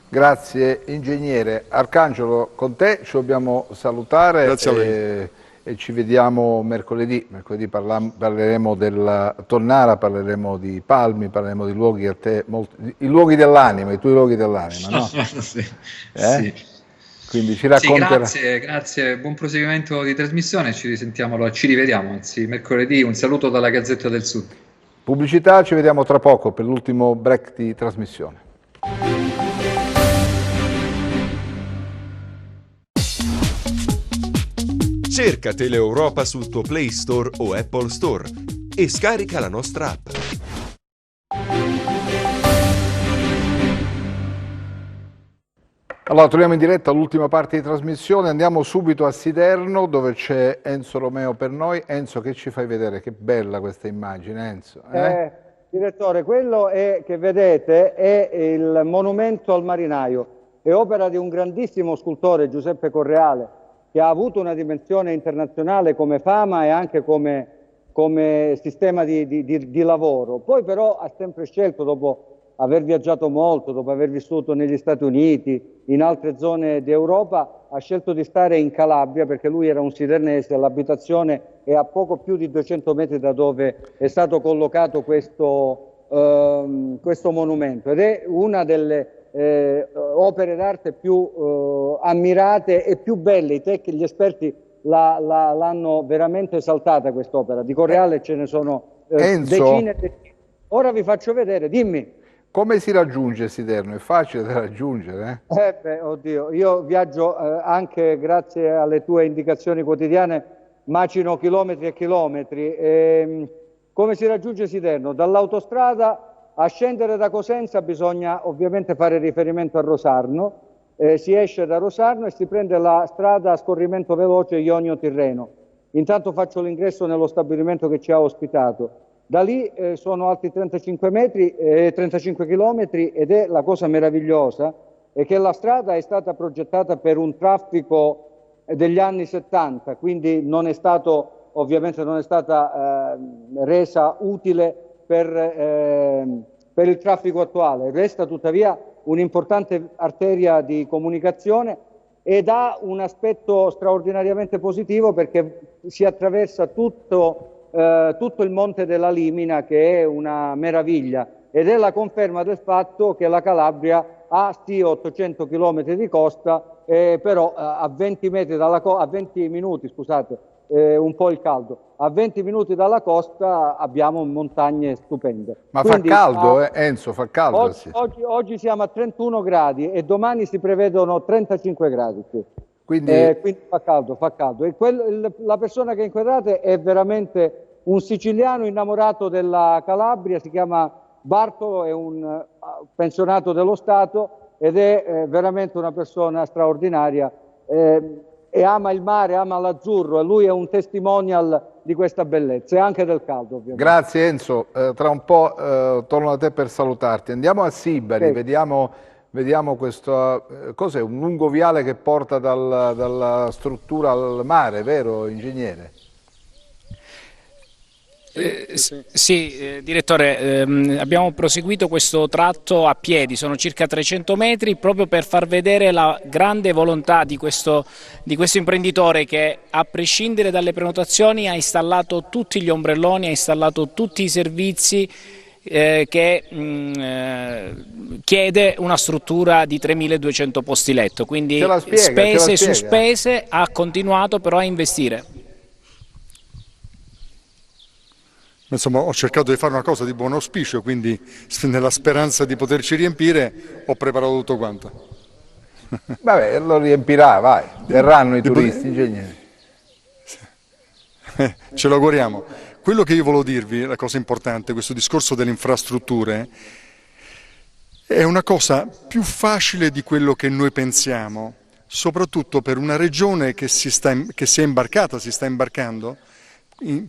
grazie ingegnere. Arcangelo, con te ci dobbiamo salutare. Grazie a lei. E ci vediamo mercoledì. Mercoledì parleremo della Tonnara, parleremo di palmi, parleremo di luoghi a te, i luoghi dell'anima, i tuoi luoghi dell'anima, no? Sì. Quindi ci racconterà. Sì, grazie, buon proseguimento di trasmissione, ci risentiamo, ci rivediamo, anzi, mercoledì. Un saluto dalla Gazzetta del Sud. Pubblicità, ci vediamo tra poco per l'ultimo break di trasmissione. Cerca Teleeuropa sul tuo Play Store o Apple Store e scarica la nostra app. Allora, torniamo in diretta all'ultima parte di trasmissione, andiamo subito a Siderno dove c'è Enzo Romeo per noi. Enzo, che ci fai vedere? Che bella questa immagine, Enzo. Direttore, quello che vedete è il monumento al marinaio, è opera di un grandissimo scultore, Giuseppe Correale, che ha avuto una dimensione internazionale come fama e anche come sistema di lavoro. Poi però ha sempre scelto, dopo aver viaggiato molto, dopo aver vissuto negli Stati Uniti, in altre zone d'Europa, ha scelto di stare in Calabria perché lui era un sidernese, l'abitazione è a poco più di 200 metri da dove è stato collocato questo monumento, ed è una delle opere d'arte più ammirate e più belle. Gli esperti l'hanno veramente esaltata quest'opera. Di Correale ce ne sono decine e decine. Ora vi faccio vedere, dimmi. Come si raggiunge Siderno? È facile da raggiungere? Oddio, io viaggio anche grazie alle tue indicazioni quotidiane, macino chilometri e chilometri. Come si raggiunge Siderno? Dall'autostrada, a scendere da Cosenza bisogna ovviamente fare riferimento a Rosarno, si esce da Rosarno e si prende la strada a scorrimento veloce Ionio-Tirreno. Intanto faccio l'ingresso nello stabilimento che ci ha ospitato. Da lì sono altri 35 chilometri ed è la cosa meravigliosa è che la strada è stata progettata per un traffico degli anni 70, quindi ovviamente non è stata resa utile per il traffico attuale. Resta tuttavia un'importante arteria di comunicazione ed ha un aspetto straordinariamente positivo perché si attraversa tutto il Monte della Limina, che è una meraviglia ed è la conferma del fatto che la Calabria ha 800 km di costa, però a 20 minuti, scusate, un po' il caldo, a 20 minuti dalla costa abbiamo montagne stupende. Ma quindi, fa caldo, Enzo, fa caldo? Oggi siamo a 31 gradi e domani si prevedono 35 gradi. Sì. Quindi fa caldo. E la persona che inquadrate è veramente un siciliano innamorato della Calabria, si chiama Bartolo, è un pensionato dello Stato ed è veramente una persona straordinaria e ama il mare, ama l'azzurro, e lui è un testimonial di questa bellezza e anche del caldo, ovviamente. Grazie Enzo, tra un po' torno da te per salutarti. Andiamo a Sibari, vediamo questo, cos'è? Un lungo viale che porta dalla struttura al mare, vero ingegnere? Sì, direttore, abbiamo proseguito questo tratto a piedi, sono circa 300 metri, proprio per far vedere la grande volontà di questo imprenditore che, a prescindere dalle prenotazioni, ha installato tutti gli ombrelloni, ha installato tutti i servizi che chiede una struttura di 3.200 posti letto, quindi spese su spese ha continuato però a investire. Insomma, ho cercato di fare una cosa di buon auspicio, quindi nella speranza di poterci riempire ho preparato tutto quanto. Vabbè, lo riempirà, vai, verranno i turisti, ingegneri. Ce lo auguriamo. Quello che io volevo dirvi, la cosa importante, questo discorso delle infrastrutture, è una cosa più facile di quello che noi pensiamo, soprattutto per una regione che si è imbarcando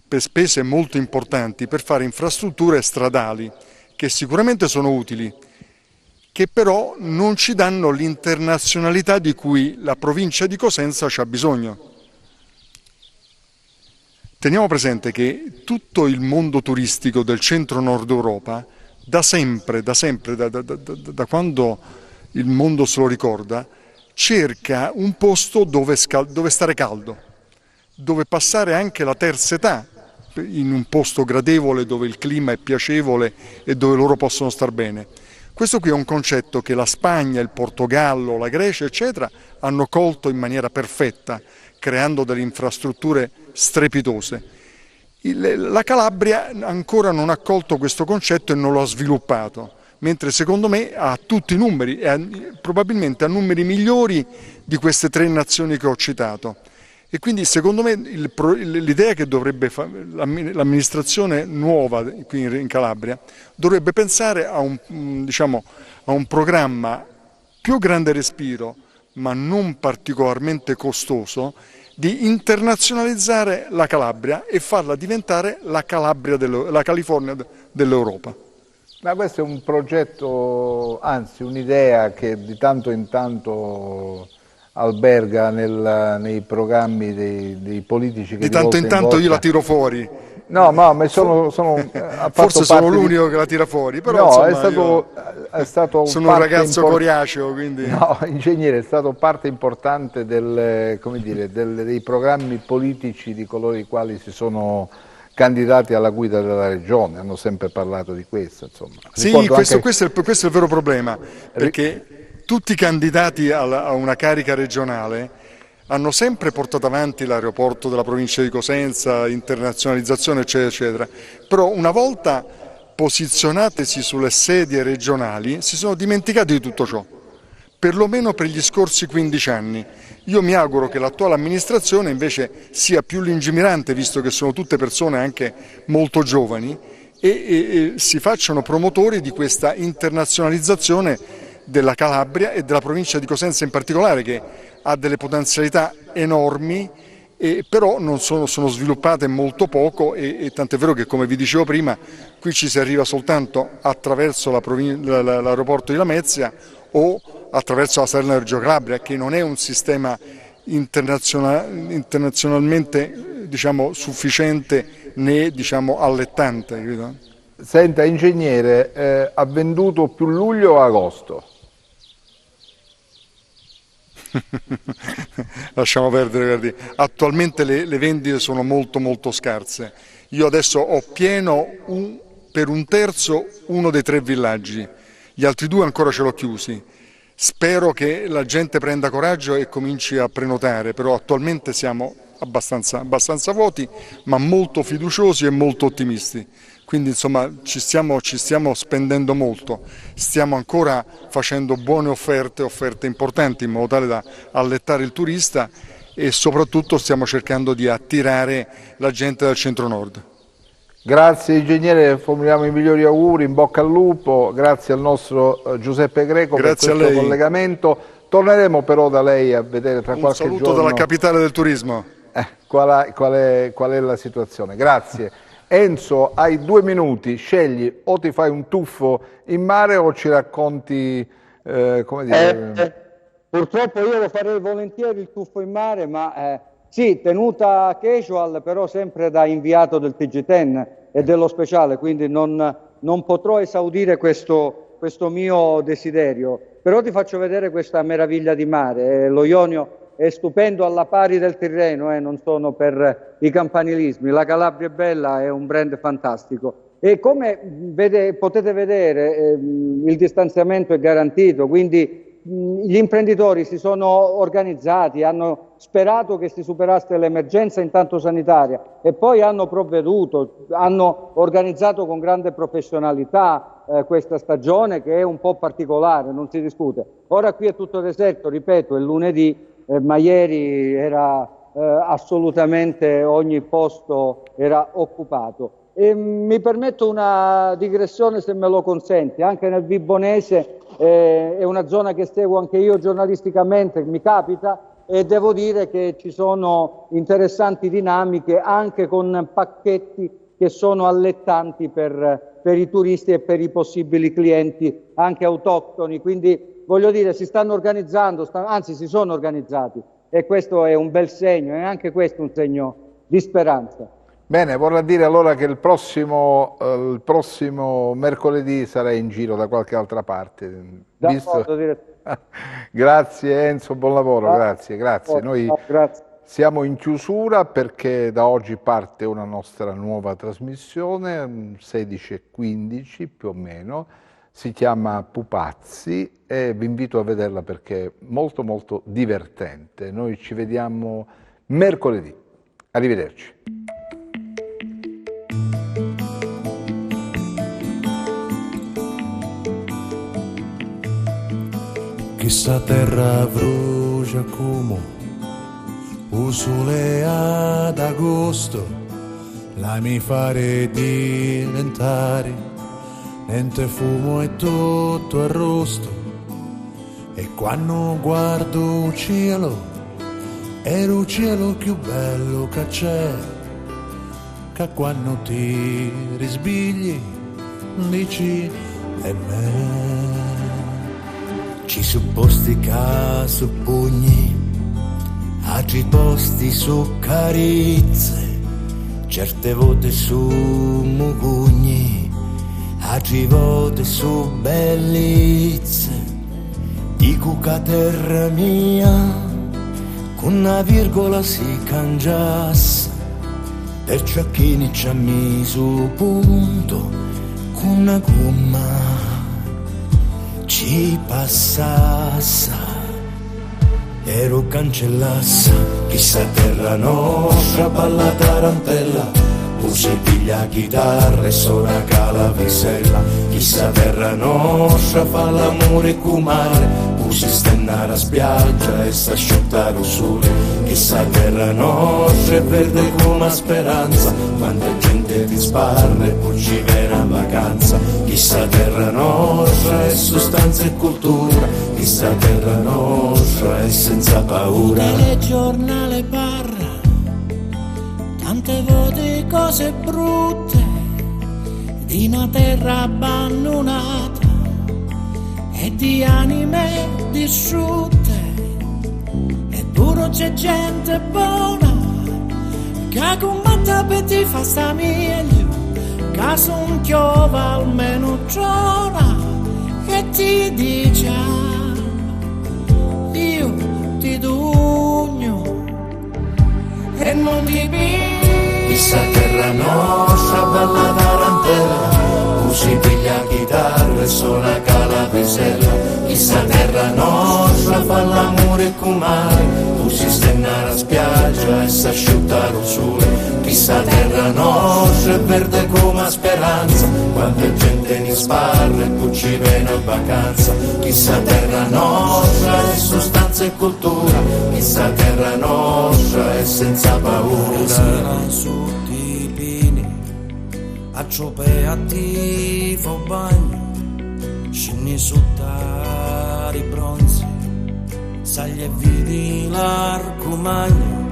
per spese molto importanti per fare infrastrutture stradali, che sicuramente sono utili, che però non ci danno l'internazionalità di cui la provincia di Cosenza ha bisogno. Teniamo presente che tutto il mondo turistico del centro-nord Europa, da quando il mondo se lo ricorda, cerca un posto dove stare caldo, dove passare anche la terza età, in un posto gradevole dove il clima è piacevole e dove loro possono star bene. Questo qui è un concetto che la Spagna, il Portogallo, la Grecia, eccetera, hanno colto in maniera perfetta, creando delle infrastrutture strepitose. La Calabria ancora non ha colto questo concetto e non lo ha sviluppato, mentre secondo me ha tutti i numeri, probabilmente ha numeri migliori di queste tre nazioni che ho citato. E quindi secondo me l'idea che dovrebbe fare l'amministrazione nuova qui in Calabria dovrebbe pensare a un programma più grande respiro, ma non particolarmente costoso, di internazionalizzare la Calabria e farla diventare la California dell'Europa. Ma questo è un progetto, anzi un'idea che di tanto in tanto alberga nei programmi dei politici che di tanto in tanto io la tiro fuori. No, ma forse sono l'unico che la tira fuori, però no, insomma, è stato sono un ragazzo coriaceo, quindi no, ingegnere, è stato parte importante dei programmi politici di coloro i quali si sono candidati alla guida della regione, hanno sempre parlato di questo, insomma. Sì, questo è il vero problema, perché tutti i candidati a una carica regionale hanno sempre portato avanti l'aeroporto della provincia di Cosenza, internazionalizzazione, eccetera, eccetera. Però una volta posizionatesi sulle sedie regionali si sono dimenticati di tutto ciò, perlomeno per gli scorsi 15 anni. Io mi auguro che l'attuale amministrazione invece sia più lungimirante, visto che sono tutte persone anche molto giovani, e si facciano promotori di questa internazionalizzazione della Calabria e della provincia di Cosenza in particolare, che ha delle potenzialità enormi, però non sono sviluppate molto poco e tant'è vero che, come vi dicevo prima, qui ci si arriva soltanto attraverso l'aeroporto di Lamezia o attraverso la Salerno-Reggio Calabria, che non è un sistema internazionalmente sufficiente né allettante. Credo. Senta, ingegnere, ha venduto più luglio o agosto? Lasciamo perdere, guardi. Attualmente le vendite sono molto molto scarse. Io adesso ho pieno per un terzo uno dei 3 villaggi, gli altri 2 ancora ce l'ho chiusi. Spero che la gente prenda coraggio e cominci a prenotare, però attualmente siamo abbastanza vuoti, ma molto fiduciosi e molto ottimisti. Quindi insomma ci stiamo spendendo molto, stiamo ancora facendo buone offerte importanti in modo tale da allettare il turista e soprattutto stiamo cercando di attirare la gente dal centro-nord. Grazie ingegnere, formuliamo i migliori auguri, in bocca al lupo, grazie al nostro Giuseppe Greco grazie per questo collegamento. Torneremo però da lei a vedere tra qualche giorno. Un saluto dalla capitale del turismo. Qual è la situazione. Grazie. Enzo, hai 2 minuti, scegli o ti fai un tuffo in mare o ci racconti, come dire... Purtroppo io lo farei volentieri il tuffo in mare, ma sì, tenuta casual, però sempre da inviato del TG10 e dello speciale, quindi non potrò esaudire questo mio desiderio, però ti faccio vedere questa meraviglia di mare. Lo Ionio è stupendo alla pari del Tirreno, non sono per i campanilismi. La Calabria è bella, è un brand fantastico e come potete vedere il distanziamento è garantito, quindi gli imprenditori si sono organizzati, hanno sperato che si superasse l'emergenza intanto sanitaria e poi hanno provveduto, hanno organizzato con grande professionalità questa stagione che è un po' particolare, non si discute. Ora qui è tutto deserto, ripeto, è lunedì, ma ieri era assolutamente ogni posto era occupato. E mi permetto una digressione, se me lo consenti, anche nel Vibonese è una zona che seguo anche io giornalisticamente, mi capita, e devo dire che ci sono interessanti dinamiche anche con pacchetti che sono allettanti per i turisti e per i possibili clienti anche autoctoni, quindi voglio dire si stanno organizzando, anzi si sono organizzati e questo è un bel segno e anche questo un segno di speranza. Bene, vorrà dire allora che il prossimo mercoledì sarai in giro da qualche altra parte. Grazie Enzo, buon lavoro, grazie. Noi siamo in chiusura perché da oggi parte una nostra nuova trasmissione, 16:15 più o meno, si chiama Pupazzi e vi invito a vederla perché è molto molto divertente. Noi ci vediamo mercoledì, arrivederci. Chissà terra brucia come un sole ad agosto la mi fare diventare niente fumo e tutto arrosto e quando guardo il cielo è il cielo più bello che c'è che quando ti risbigli dici è me. Ci su posti che su pugni, altri posti su carezze, certe volte su mugugni, altri volte su bellezze. Dico che terra mia, con una virgola si cangiasse, perciò chi ne ci ha messo punto, con una gomma. Ci passassa, ero cancellassa, chissà terra nostra, balla tarantella, si piglia chitarra e suona calavrisella, chissà terra nostra, fa l'amore con mare, si stennare a spiaggia e sta asciuttare il sole, chissà terra nostra è verde come speranza, quanta gente ti sparra e poi ci viene a vacanza, chissà terra nostra è sostanza e cultura, chissà terra nostra è senza paura. Telegiornale parla, tante volte cose brutte, di una terra abbandonata e di anime distrutte, eppure c'è gente buona che combatte per ti fa sta meglio, che son chiova almeno giorna che ti dice io ti dugno e non ti pigli. Chissà terra nostra, bella tarantella, si piglia chitarra e suona calavrisella, chissà terra nostra, fa l'amore con mare, si stennare a spiaggia e si asciuttare il sole, chissà terra nostra è verde come speranza, quanta gente ne sparra e poi ci viene a vacanza, chissà terra nostra è sostanza e cultura, chissà terra nostra è senza paura. A ciopè a ti fa bagno, scendi sotto i bronzi, sagli e vidi l'arco magno,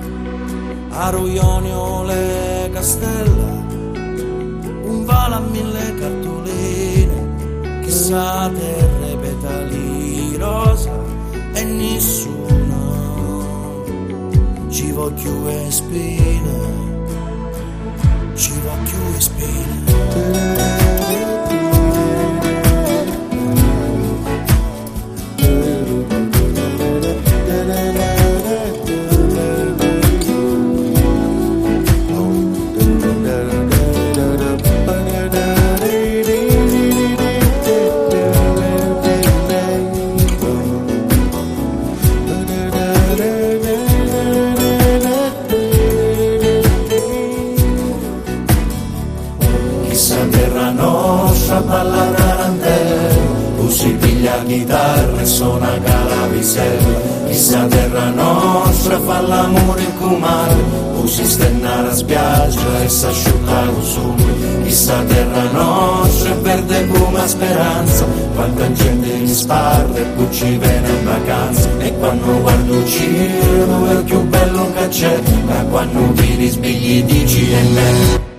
a Roionio le castella, un vale a 1000 cartoline, chissà terre petali rosa e nessuno ci voglio e spina. Ci va più e spina. chitarra e suona calavisella. Chissà terra nostra fa l'amore in cumare, o si stenna alla spiaggia e s'asciutta con sole. Chissà terra nostra è verde come la speranza, quanta gente mi spara e poi ci viene in vacanza. E quando guardo il cielo è il più bello che c'è, da quando ti risvegli dici è me.